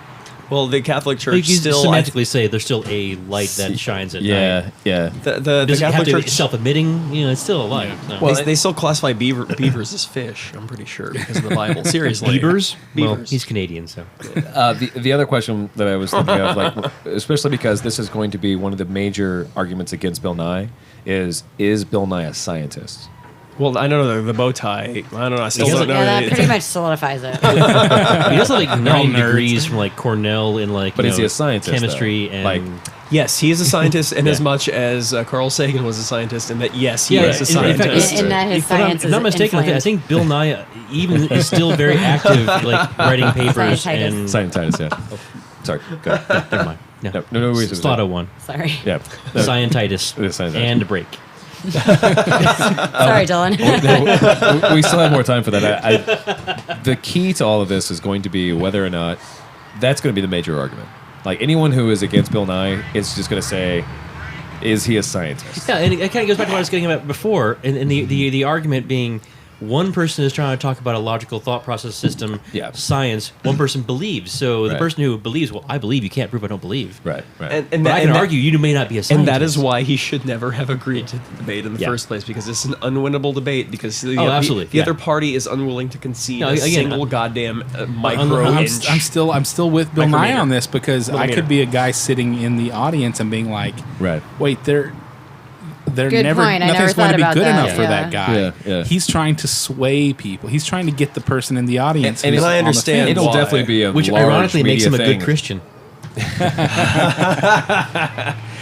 Well, the Catholic you Church can still. semantically say there's still a light that shines at night. Yeah. Yeah. The Does it have Catholic to be Church. self-admitting? It's still a light. Yeah. So. Well, They still classify beavers as fish. I'm pretty sure because of the Bible. Seriously, Beavers? Well, Beavers. he's Canadian, so. The other question that I was thinking of, like, especially because this is going to be one of the major arguments against Bill Nye, is Bill Nye a scientist? Well, I don't know the bow tie. I don't know. I still He don't know. Yeah, that It- pretty much solidifies it. He does have like 9 nerds. degrees from like Cornell in like But you is he know, a scientist, chemistry though? and Like, Yes, he is a scientist, in Yeah. as much as Carl Sagan was a scientist, and that yes, he yeah, is a in fact, scientist. In that his if I'm science is not mistaken, I inflamed. think Bill Nye even is still very active, like writing papers Scientitis. and. scientist, yeah. Sorry, go ahead. Never mind. No, No worries. Slotto one. Sorry. Yeah. Scientitis It is scientitis. and a break. Sorry, Dylan. We still have more time for that. The key to all of this is going to be whether or not that's going to be the major argument. Like anyone who is against Bill Nye is just going to say, "Is he a scientist?" Yeah, and it kind of goes back to what I was getting at before, and the argument being, one person is trying to talk about a logical thought process system, Yeah. science. One person believes. So the Right. person who believes, well, I believe. You can't prove I don't believe. Right. Right. And But I that- can argue you may not be a scientist. And that is why he should never have agreed to the debate in the Yeah. first place, because it's an unwinnable debate. Because the absolutely, the yeah. other party is unwilling to concede No, a again, single goddamn micro I'm inch. I'm still with Bill Nye Micrometer. on this because I Millimeter. could be a guy sitting in the audience and being like, Right. wait, they're Good never point. I never nothing's going to thought be about good that, enough for yeah. that guy. Yeah, yeah. He's trying to sway people. He's trying to get the person in the audience. And who's I on the understand fence. It'll why. definitely be a which large ironically makes media him a thing. good Christian.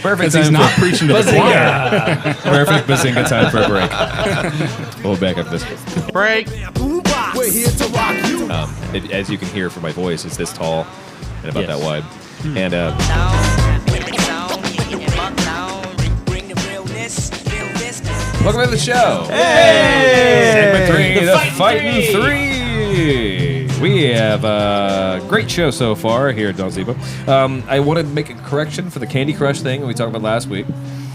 Perfect Because he's time not for preaching to the choir. perfect bazinga time for a break. We'll be back after this. Break. Boombox. We're here to rock you. As you can hear from my voice, it's this tall and about Yes. that wide. And welcome to the show. Hey! Segment 3, the Fighting 3. We have a great show so far here at Don Zebo. I wanted to make a correction for the Candy Crush thing we talked about last week.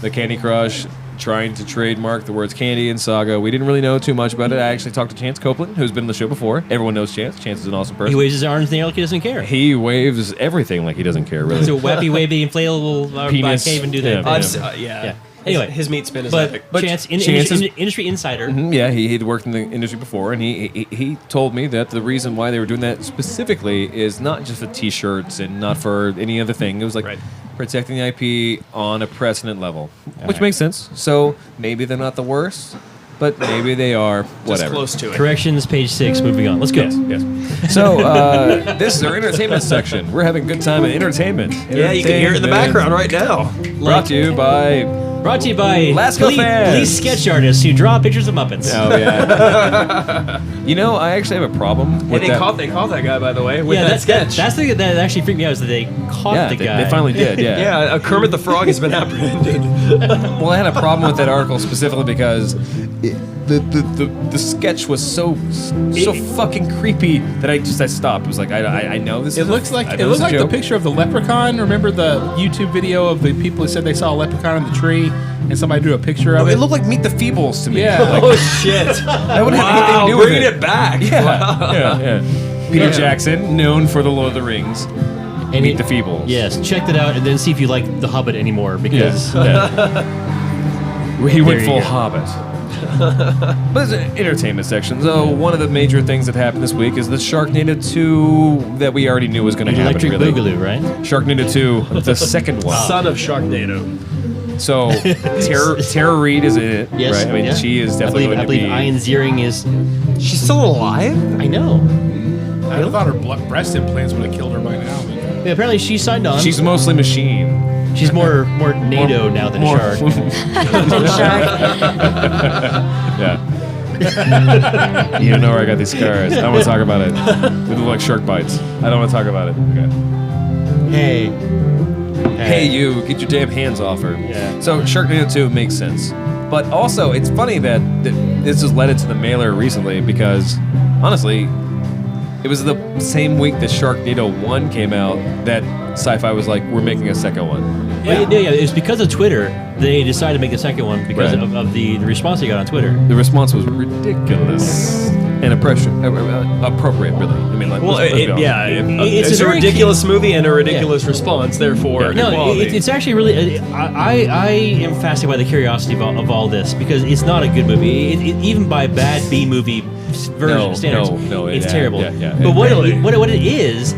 The Candy Crush trying to trademark the words candy and saga. We didn't really know too much about it. I actually talked to Chance Copeland, who's been on the show before. Everyone knows Chance. Chance is an awesome person. He waves his arms in the air like he doesn't care. He waves everything like he doesn't care, really. He's a wappy, wavy, inflatable. I Penis. can't even do that. Yeah. Yeah. Anyway, his meat spin is But, epic. But Chance, Chance is- industry insider. Mhm, yeah, he'd worked in the industry before, and he told me that the reason why they were doing that specifically is not just for T-shirts and not for any other thing. It was like Right. protecting the IP on a precedent level, which makes sense. So maybe they're not the worst, but maybe they are. Just Whatever. close to it. Corrections, page 6. Moving on. Let's go. Yes. So this is our entertainment section. We're having a good time in entertainment. Yeah, you can hear it in the background right now. Brought to you by. Brought to you by Lasco fans. Lee sketch artists who draw pictures of Muppets. Oh yeah. You know, I actually have a problem And with they that. caught that guy, by the way, with Yeah, that sketch. that's the thing that actually freaked me out is that they caught yeah, the guy. they finally did. Yeah. yeah, Kermit the Frog has been apprehended. Well, I had a problem with that article specifically because the sketch was so fucking creepy that I stopped. It was like I know this. It is looks like I it know looks this is like a the joke. picture of the leprechaun. Remember the YouTube video of the people who said they saw a leprechaun in the tree, and somebody drew a picture of It it. looked like Meet the Feebles to me. Yeah. Like, Oh shit! that would have Wow, anything to do with bringing it. it back. Yeah. Peter Jackson, known for the Lord of the Rings. And Meet the Feebles. Yes, check that out and then see if you like The Hobbit anymore because He went you full go. Hobbit. But it's an entertainment section. So one of the major things that happened this week is the Sharknado 2 that we already knew was going to happen. Electric really. Boogaloo, right? Sharknado 2, the second one. Son of Sharknado. So Tara Reid is in it, Yes. right? I mean, yeah. she is definitely I going believe to be. Ian Ziering is. She's still alive? I know. I thought her breast implants would have killed her by now. But Yeah, apparently she signed on. She's mostly machine. She's more NATO now than more- Shark. Yeah. You don't know where I got these scars. I don't want to talk about it. They look like shark bites. I don't want to talk about it. Okay. Hey. Hey, you, get your damn hands off her. Yeah. So Sharknado 2 makes sense. But also, it's funny that this has led into the mailer recently because, honestly, it was the same week that Sharknado 1 came out that Sci-Fi was like, we're making a second one. Yeah. It's because of Twitter they decided to make the second one because Right. of the response they got on Twitter. The response was ridiculous and appropriate, really. I mean, like, Well, let's be honest. It's it's a a very ridiculous movie and a ridiculous response. Therefore, No, equality. it's actually really. I am fascinated by the curiosity of all this because it's not a good movie. Even by bad B movie version standards, it's yeah, terrible. yeah. But what Really? what it is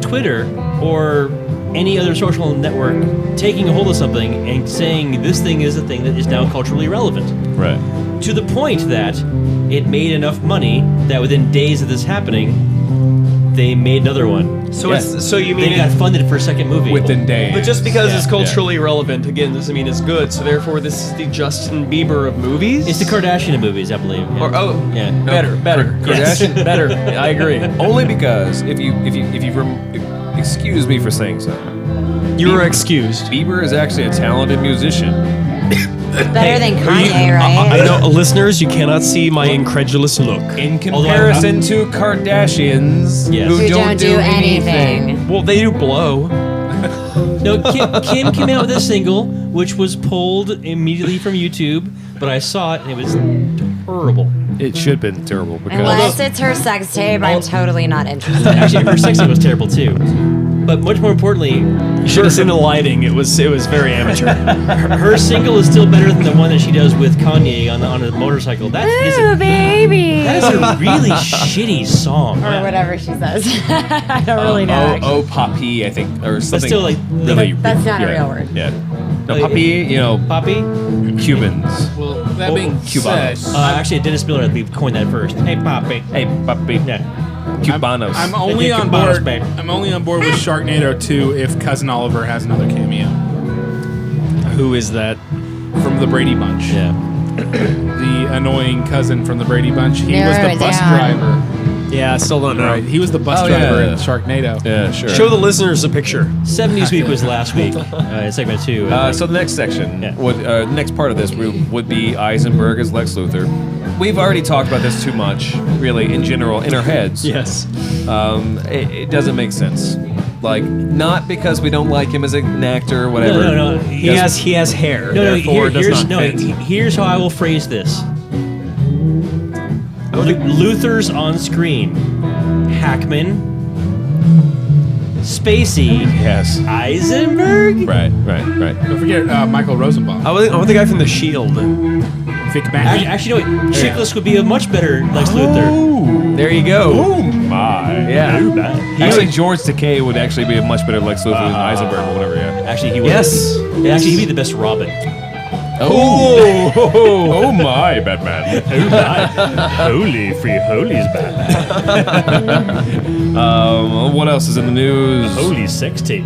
Twitter or any other social network taking a hold of something and saying this thing is a thing that is now culturally relevant. Right. To the point that it made enough money that within days of this happening, they made another one. So Yeah. it's so you mean They got funded for a second movie. Within days. But just because Yeah, it's culturally relevant, again, doesn't mean it's good. So therefore, this is the Justin Bieber of movies. It's the Kardashian movies, I believe. Yeah. Or yeah. better. Yes. Kardashian, better. I agree. Only because if you excuse me for saying so, You are excused. Bieber is actually a talented musician. Better than Kanye, I right? know, listeners, you cannot see my incredulous look. In comparison to Kardashians Yes. who Who don't do anything. Well, they do blow. No, Kim came out with a single which was pulled immediately from YouTube, but I saw it and it was terrible. It should have been terrible because Unless it's her sex tape, I'm totally not interested. Actually, her sex tape was terrible too. But much more importantly, You should have seen the lighting. It was very amateur. her single is still better than the one that she does with Kanye on a motorcycle. That is Ooh, baby. that is a really shitty song. Or whatever she says. I don't really know. Oh, Poppy, I think, or something. still, like, really. That's not a yeah, real word. Yeah. No, Poppy, Poppy? Cubans. well, that being said, Cubanos. Actually, Dennis Miller, I believe, coined that first. Hey, Poppy. Hey, Poppy. Yeah. Cubanos. I'm only Yeah, on Cubanos, board. babe. I'm only on board with Sharknado 2 if Cousin Oliver has another cameo Who is that? from the Brady Bunch. Yeah. The annoying cousin from the Brady Bunch. He was Narrow the it bus down. driver. Yeah, I still don't know. Right. He was the bus Oh, driver yeah. in Sharknado. Yeah, sure. Show the listeners a picture. 70s week was last week. Segment 2. So the next section, Yeah. next part of this would be Eisenberg as Lex Luthor. We've already talked about this too much, really, in general, in our heads. Yes. It doesn't make sense. Like, not because we don't like him as an actor or whatever. No. He has hair. No, therefore it does here's, not fit. here's how I will phrase this. Luther's on screen. Hackman. Spacey. Yes. Eisenberg. Right. Don't forget Michael Rosenbaum. I want the guy from The Shield. Vic Mackey. Actually, no. Chickless would be a much better Lex Luthor. There you go. Oh my. Yeah. Actually, George Takei would actually be a much better Lex Luthor than Eisenberg or whatever, yeah. Actually, he would. Yes. Actually, he'd be the best Robin. Oh my, Batman. Oh my! Holy free holy's Batman. What else is in the news? Holy sex tape.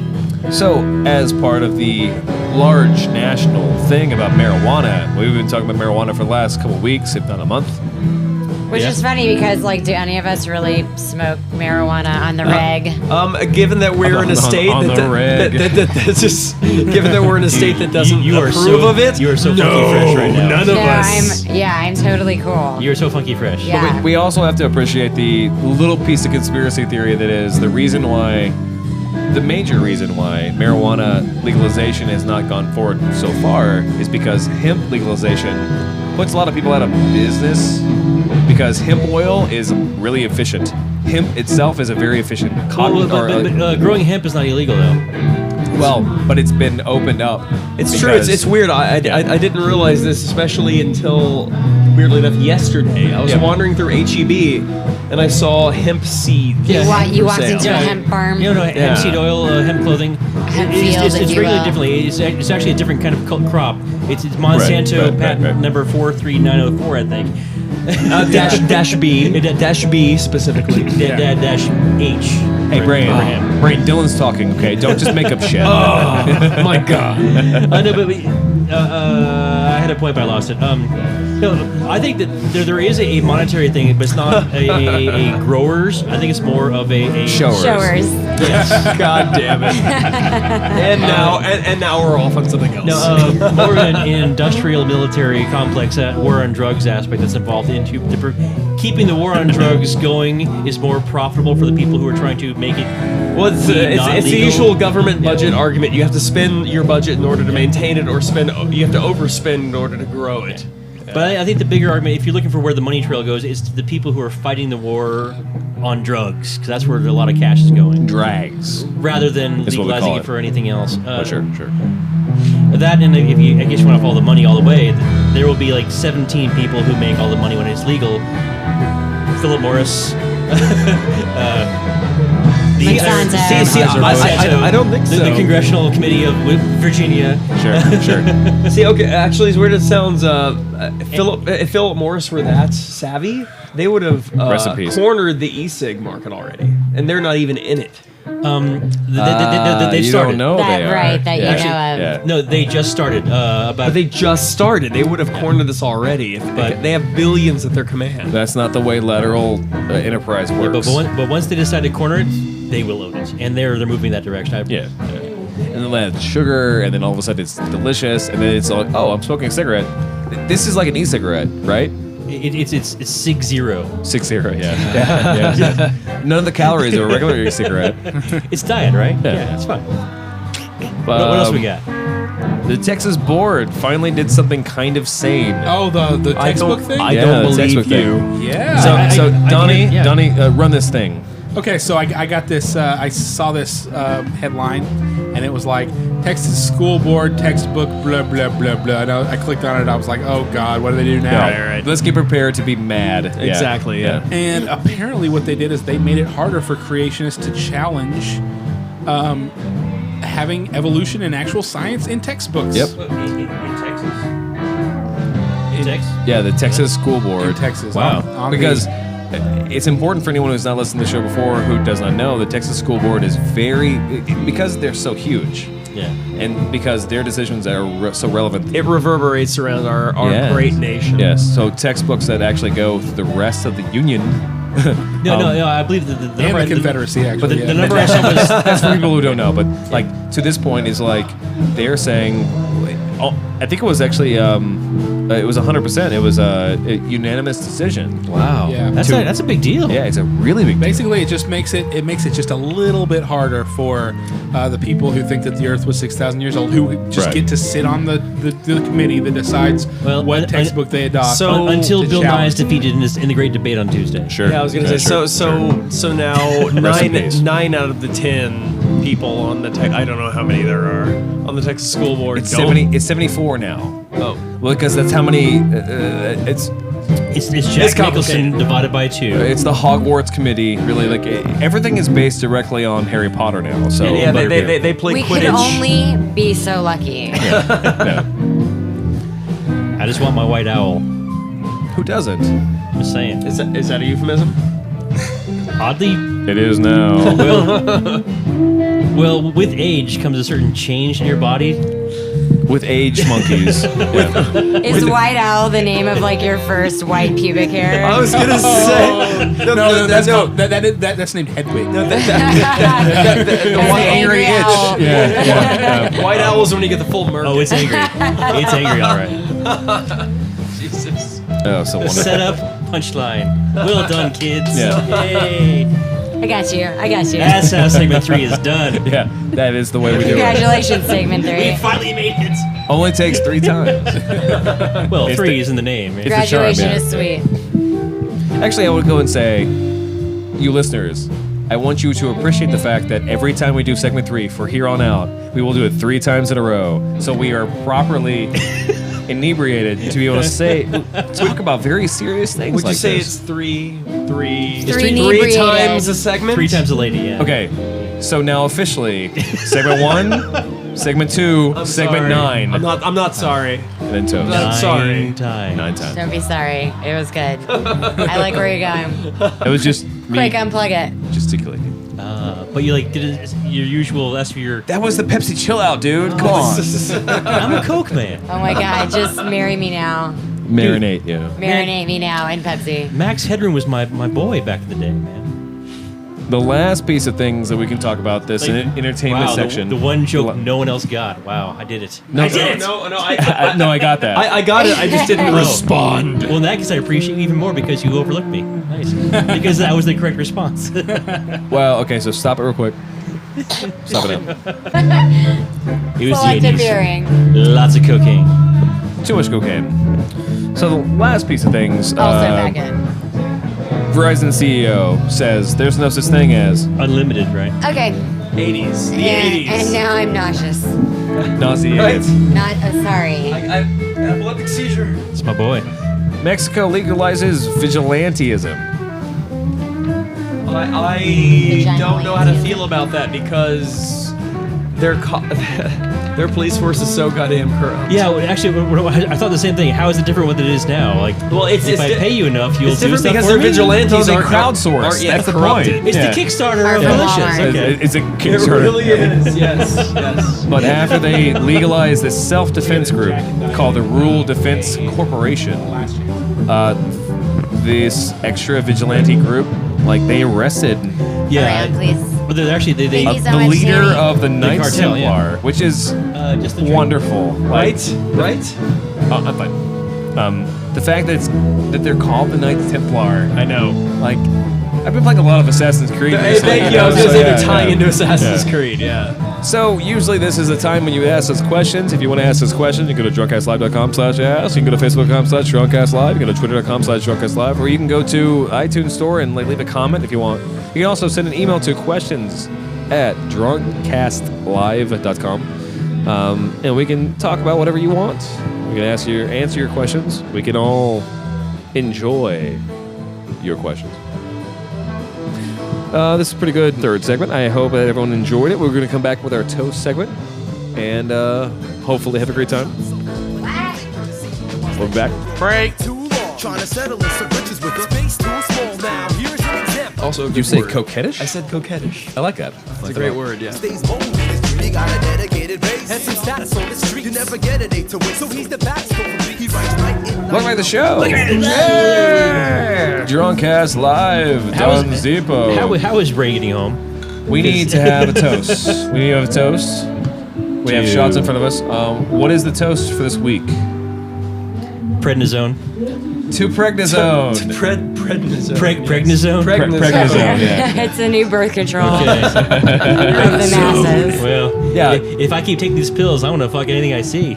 So, as part of the large national thing about marijuana, we've been talking about marijuana for the last couple of weeks, if not a month. Which is funny because, like, do any of us really smoke marijuana on the reg? Given that we're in a state on the reg. that's just given that we're in a state that doesn't You are approve so, of it. You are so funky fresh right now. none of us. I'm totally cool. You're so funky fresh. Yeah. We also have to appreciate the little piece of conspiracy theory that is the major reason why marijuana legalization has not gone forward so far is because hemp legalization puts a lot of people out of business because hemp oil is really efficient. Hemp itself is a very efficient cotton. But growing hemp is not illegal though. But it's been opened up. It's true. because- It's weird. I didn't realize this, especially until weirdly enough yesterday. I was wandering through HEB and I saw hemp seeds. You for walked sale. into a hemp farm. You know, hemp seed oil, hemp clothing. Hemp It's field, if it's you regulated will. differently. It's actually a different kind of crop. It's Monsanto right, patent right. number 43904, I think. Dash B specifically. Dash H. Hey, Brain, Abraham. Brain, Dylan's talking, okay? Don't just make up shit. My God. I know, but I had a point, but I lost it. I think that there is a monetary thing, but it's not a growers. I think it's more of a Showers. Showers. God damn it. And now we're off on something else. No, more of an industrial military complex war on drugs aspect that's involved into keeping the war on drugs going is more profitable for the people who are trying to make it. Well, it's the legal. usual government budget argument. You have to spend your budget in order to maintain it, or you have to overspend in order to grow it. But I think the bigger argument, if you're looking for where the money trail goes, is to the people who are fighting the war on drugs, because that's where a lot of cash is going. Drags. Rather than That's what we legalizing call it it. for anything else. Sure. That, and if you, I guess you want to follow the money all the way, there will be like 17 people who make all the money when it's legal. Philip Morris. Monsanto. I don't think so. The Congressional Committee of Virginia. Sure. See, okay, actually, as weird as it sounds, if Philip Morris were that savvy, they would have Rest in peace. cornered the e-cig market already, and they're not even in it. They you started. don't know That they are. right, that you Yeah. know of. Yeah. No, they just started. But they just started. They would have cornered this already. But they have billions at their command. That's not the way lateral enterprise works. But once they decide to corner it, they will own it, and they're moving that direction. Yeah. And then they add sugar, and then all of a sudden it's delicious, and then it's like, oh, I'm smoking a cigarette. This is like an e-cigarette, right? It's 6-0. 6-0, yeah. None of the calories of a regular e-cigarette. It's diet, right? Yeah. It's fine. What else we got? The Texas board finally did something kind of sane. Oh, the textbook thing? I Yeah, don't the believe textbook you. thing. Yeah. So I Donnie, get it, yeah. Donnie, run this thing. Okay, so I got this. I saw this headline, and it was like Texas School Board textbook, blah blah blah blah. And I clicked on it. I was like, oh God, what do they do now? Let's get prepared to be mad. Yeah. Exactly, yeah. And apparently, what they did is they made it harder for creationists to challenge having evolution and actual science in textbooks. Yep. In Texas. In Texas? Yeah, the Texas School Board. In Texas. Wow. On Because it's important for anyone who's not listened to the show before who does not know the Texas School Board is because they're so huge. Yeah. And because their decisions are so relevant. It reverberates around our Yes. great nation. Yes. So textbooks that actually go through the rest of the Union. No, I believe the And number the Confederacy, actually. But the yeah. number actually was That's for people who don't know. But like to this point is like they're saying. Oh, I think it was actually it was 100%. It was a unanimous decision. wow. Yeah. That's a big deal. Yeah, it's a really big. Basically, it makes it just a little bit harder for the people who think that the Earth was 6,000 years old, who just Right. get to sit on the committee that decides Well, what and- textbook they adopt. So- Until to Bill Nye challenge. is defeated in the great debate on Tuesday. Sure. Yeah, I was gonna say. Sure, So now Rest in peace. 9 out of the 10 people on the I don't know how many there are on the Texas School Board. It's don't- 70. It's 74 now. Oh, Well, because that's how many. It's It's Jack complicated. Nicholson divided by 2. it's the Hogwarts committee. Really, like everything is based directly on Harry Potter now. So yeah, they play We Quidditch. could only be so lucky. Yeah. I just want my white owl. Who doesn't? Just saying. Is that a euphemism? Oddly, It is now. well, with age comes a certain change in your body. With age monkeys. Yeah. Is White Owl the name of like your first white pubic hair? I was gonna say. No, that's named Hedwig. The An white angry owl. Yeah. White owl is when you get the full murk. Oh, it's angry. It's angry, all right. Jesus. Oh, so wonderful. Set up, punchline. Well done, kids. Yeah. Yay. I got you. That's how segment 3 is done. Yeah, that is the way we do it. Congratulations, segment 3. We finally made it. Only takes 3 times. Well, It's 3 the- is in the name. it's the charm, Graduation yeah. is sweet. Actually, I would go and say, you listeners, I want you to appreciate the fact that every time we do segment 3, for here on out, we will do it 3 times in a row. So we are properly inebriated to be able to talk about very serious things. Would like you say this. it's three Three times a segment? 3 times a lady, yeah. Okay, so now officially, segment 1, segment 2, I'm segment sorry. 9, I'm not sorry. and then toast. I'm sorry. 9 times. 9 times. Don't be sorry. It was good. I like where you're going. It was just me Quick, unplug it. gesticulating. But you like did it, your usual. That's for your. That was the Pepsi Chill Out, dude. Come on. I'm a Coke man. Oh my God, just marry me now. Marinate, yeah. Marinate me now in Pepsi. Max Headroom was my boy back in the day, man. The last piece of things that we can talk about this Like, entertainment wow, section. The one joke no one else got. Wow, I did it. No, I did it. No, I got that. I got it. I just didn't respond. Well, in that case, I appreciate it even more because you overlooked me. Nice. Because that was the correct response. Well, okay, so stop it real quick. Stop it now. It was the Selective 80s. hearing. Lots of cocaine. Too much cocaine. So the last piece of things. Also back in. Verizon CEO says there's no such thing as Unlimited, right? Okay. 80s. The And 80s. now I'm nauseous. nausea. Right. Not sorry. I epileptic seizure. It's my boy. Mexico legalizes vigilantism. I don't know how to feel about that because their their police force is so goddamn corrupt. Yeah, well, actually, I thought the same thing. How is it different than it is now? Like, Well, if I pay you enough, you'll it's do different stuff because for they're me? vigilantes. No, they aren't- crowdsource. aren't yet That's the corrupted. point. It's Yeah. the Kickstarter Or of from militias. Walmart. Okay. It's a It Kickstarter. really is. Yes. Yes. But after they legalized this self-defense group called the Rural Defense Corporation, this extra vigilante group, like they arrested Yeah. Around, please. But they're actually they Thank you so the much, leader Sammy. of the Knights cartel, Templar, yeah. which is just the drink. wonderful. Like, Right. I'm fine. The fact that they're called the Knights Templar, I know. Like, I've been playing a lot of Assassin's Creed. recently, Thank you. I was so gonna say yeah, they're tying yeah. into Assassin's Yeah. Creed. Yeah. So usually this is a time when you ask us questions. If you want to ask us questions, you can go to drunkcastlive.com/ask. You can go to facebook.com/drunkcastlive. You can go to twitter.com/drunkcastlive. Or you can go to iTunes Store and like, leave a comment if you want. You can also send an email to questions@drunkcastlive.com. And we can talk about whatever you want. We can answer your questions. We can all enjoy your questions. This is a pretty good third segment. I hope that everyone enjoyed it. We're going to come back with our toast segment and hopefully have a great time. We'll be back. Too long. Trying to settle it, so riches with space too small now. Also, a Did good you say word. coquettish? I said coquettish. I like that. It's a great word, yeah. Stays bold in the street. He got a dedicated base and some status on the street. You never get a date to win, so he's the best. He writes right in. Welcome back to the show. Yeah. Drunkcast Live. How is- Don Zippo. How is Ray getting home? We need to have a toast. We need to have a toast. We have shots in front of us. What is the toast for this week? Prednisone. To Pregnazone. Prednisone. Pregnazone. Pregnazone, yeah. It's a new birth control Okay. of the masses. Well, Yeah. If I keep taking these pills, I want to fuck anything I see.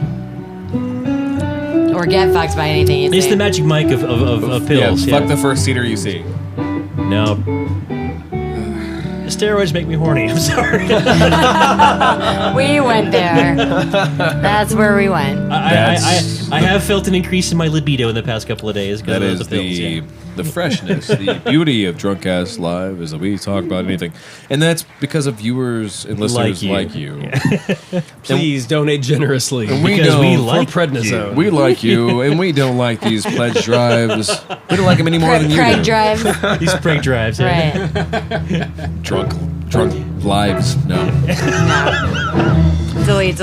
Or get fucked by anything you It's see. the magic mic of pills. Yeah, fuck the first seater you see. No. Steroids make me horny. I'm sorry. We went there. That's where we went. I have felt an increase in my libido in the past couple of days. 'Cause That of is the pills. the freshness, the beauty of Drunkcast Live is that we talk about anything, and that's because of viewers and listeners like you. Please donate generously. we Because know we for like prednisone. We like you, and we don't like these pledge drives. We don't like them any more than you Craig do. drives. These prank drives. Yeah. Right. Drunk lives. No. Delete.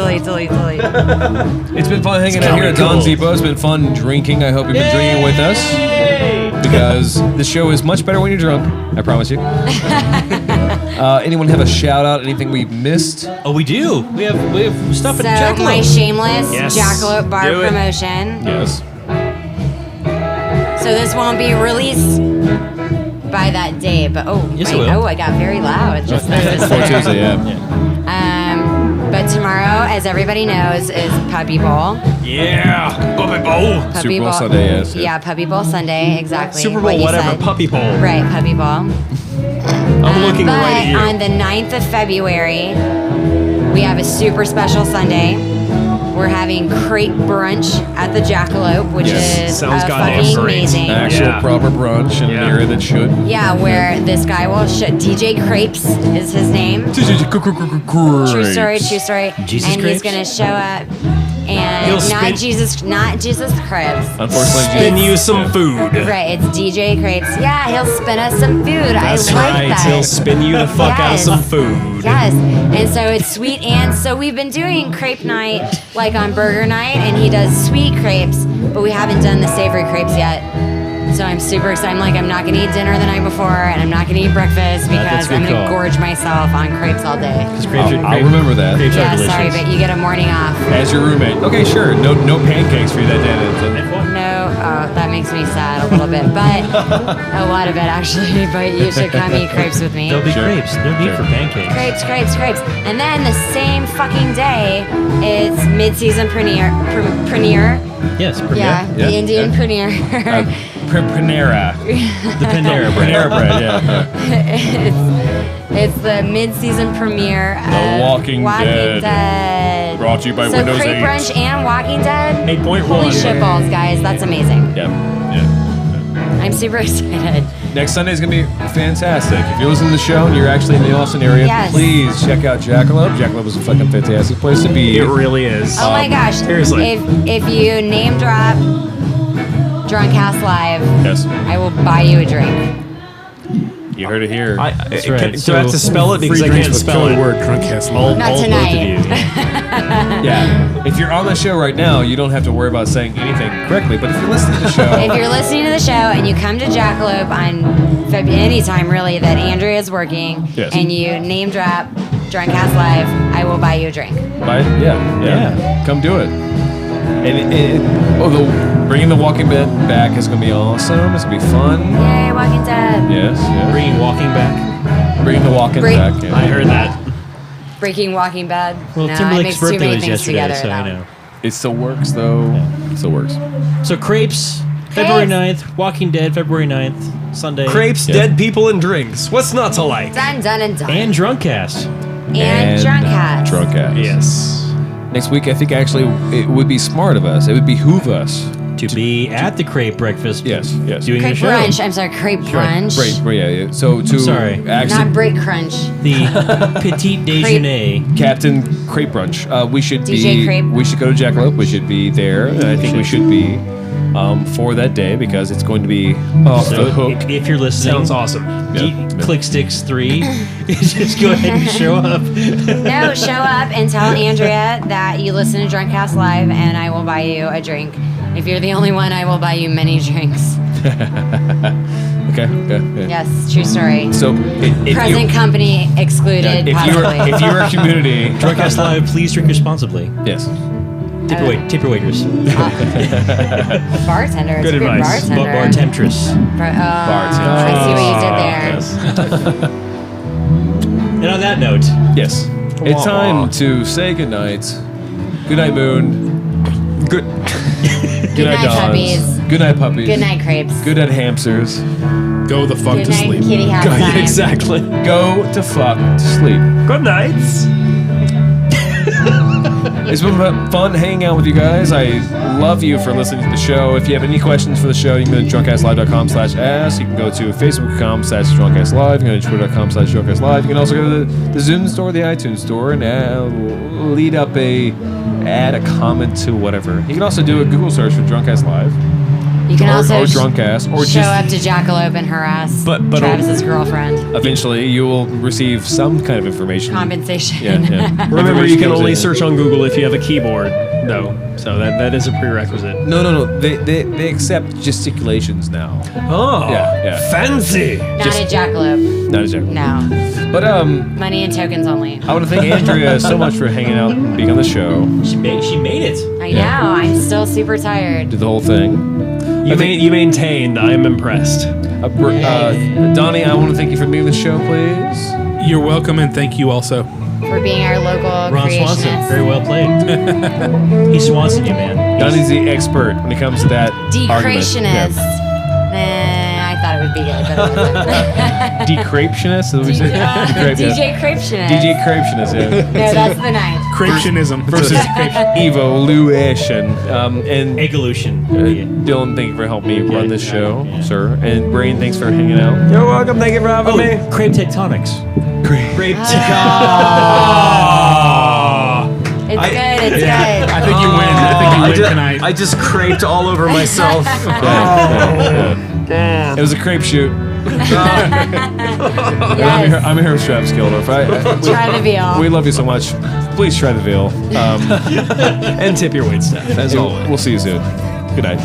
It's been fun hanging out here at Don cool. Zippo. It's been fun drinking. I hope you've been drinking with us. Because the show is much better when you're drunk. I promise you. Anyone have a shout out? Anything we missed? Oh, we do. We have stuff So at Jackalope. my shameless Yes. Jackalope bar Do it. promotion. Yes. So this won't be released by that day, but Yes, it wait, will. I got very loud. Just For Tuesday, yeah. But tomorrow, as everybody knows, is Puppy Bowl. Yeah. Puppy Bowl. Puppy Super Bowl Sunday, yes. Yeah, Puppy Bowl Sunday, exactly. Super what Bowl, you whatever. said. Puppy Bowl. Right, Puppy Bowl. I'm looking but right at you. on the 9th of February, we have a super special Sunday. We're having crepe brunch at the Jackalope, which Yes. is Sounds goddamn fucking great. amazing. Actual Yeah. proper brunch in an area that should. Yeah, where this guy will DJ Crepes is his name. True story. Jesus and Crepes? he's gonna show up and He'll not spin- Jesus Crepes. Unfortunately, Spin you some food. Right, it's DJ Crepes. Yeah, he'll spin us some food. That's I like right. that. He'll spin you the fuck out of Yes. some food. Yes, and so it's sweet, and so we've been doing crepe night like on burger night, and he does sweet crepes, but we haven't done the savory crepes yet. So I'm super excited. I'm like, I'm not gonna eat dinner the night before, and I'm not gonna eat breakfast That's because a good I'm gonna call. gorge myself on crepes all day. I'll remember that. Crepes are Yeah, delicious. sorry, but you get a morning off. As your roommate. Okay, sure. No pancakes for you that day. No, that makes me sad a little bit, but a lot of it actually. But you should come eat crepes with me. There'll be Sure. crepes. No need for pancakes. Crepes. And then the same fucking day is mid-season premiere. Yes. Yeah, Yeah, the Indian yeah. premiere. Panera. The Panera bread. Panera bread, yeah. It's the mid-season premiere of The Walking Dead. Dead. Brought to you by so Windows Crepe 8. Brunch and Walking Dead. 8.1. Holy shit balls, guys! That's amazing. Yeah. I'm super excited. Next Sunday is going to be fantastic. If you're listening to the show and you're actually in the Austin area, Yes. please check out Jackalope. Jackalope is a fucking fantastic place to be. It really is. Oh my gosh! seriously. If you name drop Drunkcast Live, Yes. I will buy you a drink. You heard it here. Do I right. have to spell it because I can't spell it? word Drunkcast Live. Not All tonight. both of you. Yeah. If you're on the show right now, you don't have to worry about saying anything correctly. But if you're listening to the show, If you're listening to the show and you come to Jackalope on anytime really that Andrea is working, Yes. and you name drop Drunkcast Live, I will buy you a drink. yeah. Come do it. And bringing the Walking Dead back is going to be awesome. It's going to be fun. Yay, Walking Dead! Yes. Bringing walking back. Bringing the Walking Break- back. Yeah. I heard that. Breaking Walking Bad. Well, no, I Timberlake's mixed too birthday many was things yesterday, together. so that I one. know. It still works, though. It still works. So crepes, February 9th. Walking Dead, February 9th. Sunday. Crepes, Yeah. dead people, and drinks. What's not to like? Done, done, and done. And Drunkcast. And Drunkcast. Drunkcast. Yes. Next week, I think actually it would be smart of us. It would behoove us. To be at the crepe breakfast. Yes. Doing Crepe a show. brunch. I'm sorry, crepe brunch. Yeah. So to sorry. actually Not break crunch. The Petite Déjeuner. Captain Crepe Brunch. We should DJ be. Crepe. We should go to Jackalope. We should be there. And I think we should be for that day because it's going to be off So the hook. if you're listening, Sounds awesome. Click Sticks 3. Just go ahead and show up. No, show up and tell Andrea that you listen to Drunkcast Live, and I will buy you a drink. If you're the only one, I will buy you many drinks. Okay. Yeah. Yes, true story. So if Present you, company excluded, if possibly. you're a community, Drunkcast Live, please drink responsibly. yes. Tip your waitress. Bartender. It's Good a good advice. bartender. Bar temptress. I see what you did there. And on that note, Yes. It's time to say goodnight. Good night, Moon. Good. Good night, Dons. puppies. Good night, puppies. Good night, crepes. Good night, hamsters. Go the fuck Good to night, sleep. kitty hat Go- sign. Exactly. Go to fuck to sleep. Good nights. It's been fun hanging out with you guys. I love you for listening to the show. If you have any questions for the show, you can go to drunkcastlive.com/ask. You can go to facebook.com/drunkcastlive. You can go to twitter.com/drunkcastlive. You can also go to the Zoom store, the iTunes store, and add a comment to whatever. You can also do a Google search for Drunkcast Live. You can or also Drunkcast, or show just up to Jackalope and harass But- Travis's girlfriend. eventually you will receive some kind of information. Compensation. Yeah, yeah. Remember, you Information can comes only in. search on Google if you have a keyboard, though. So that is a prerequisite. No. They accept gesticulations now. Oh, Yeah. fancy. Not a Jackalope. Not a joke. No. But Money and tokens only. I want to thank Andrea so much for hanging out and being on the show. she made it. I Yeah. know. I'm still super tired. Did the whole thing. You maintained. I am impressed. Donnie, I want to thank you for being on the show, please. You're welcome, and thank you also. For being our local Ron Swanson, creationist. very well played. He's Swanson, you man. Donnie's the expert when it comes to that Decreationist. argument. Nah, I thought it would be good, but it wasn't. Yeah. Decreationist? Is that what we say? Decrape- yeah. DJ Creationist. DJ Creationist, yeah. No, that's the ninth. Creationism Versus evolution. And Evolution. Dylan, thank you for helping me run this show, yeah. sir. And Brain, thanks for hanging out. You're welcome. Thank you for having me. Crepe Tectonics. Crepe It's good. It's good. I think you win. I think you win tonight. I just craped all over myself. Yeah. It was a crepe shoot. Yes. I'm here with Travis Gildorf. Try the veal. We love you so much. Please try the veal. And tip your wait staff, as always. We'll see you soon. Good night.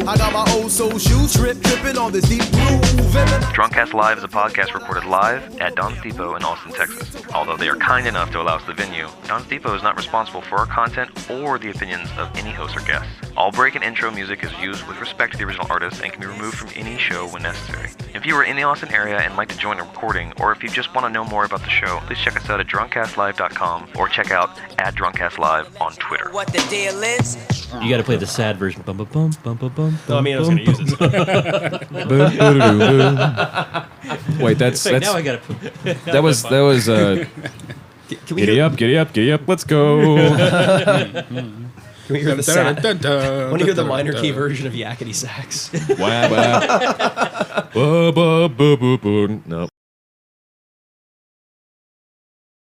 I got my old soul shoes tripping on this deep groove. Drunkcast Live is a podcast recorded live at Don's Depot in Austin, Texas. Although they are kind enough to allow us the venue, Don's Depot is not responsible for our content or the opinions of any host or guests. All break and intro music is used with respect to the original artist and can be removed from any show when necessary. If you are in the Austin area and like to join a recording, or if you just want to know more about the show, please check us out at drunkcastlive.com or check out @drunkcastlive on Twitter. What the deal is? You got to play the sad version. Bum bum bum bum bum bum. No, I mean, I was going to use it. Wait, that's Now I got to. that was Can we giddy hear, up, let's go. can we hear the sad? I want to hear the minor key version of Yakety Sax. Wah, wah. Ba, ba, ba, ba, ba. No.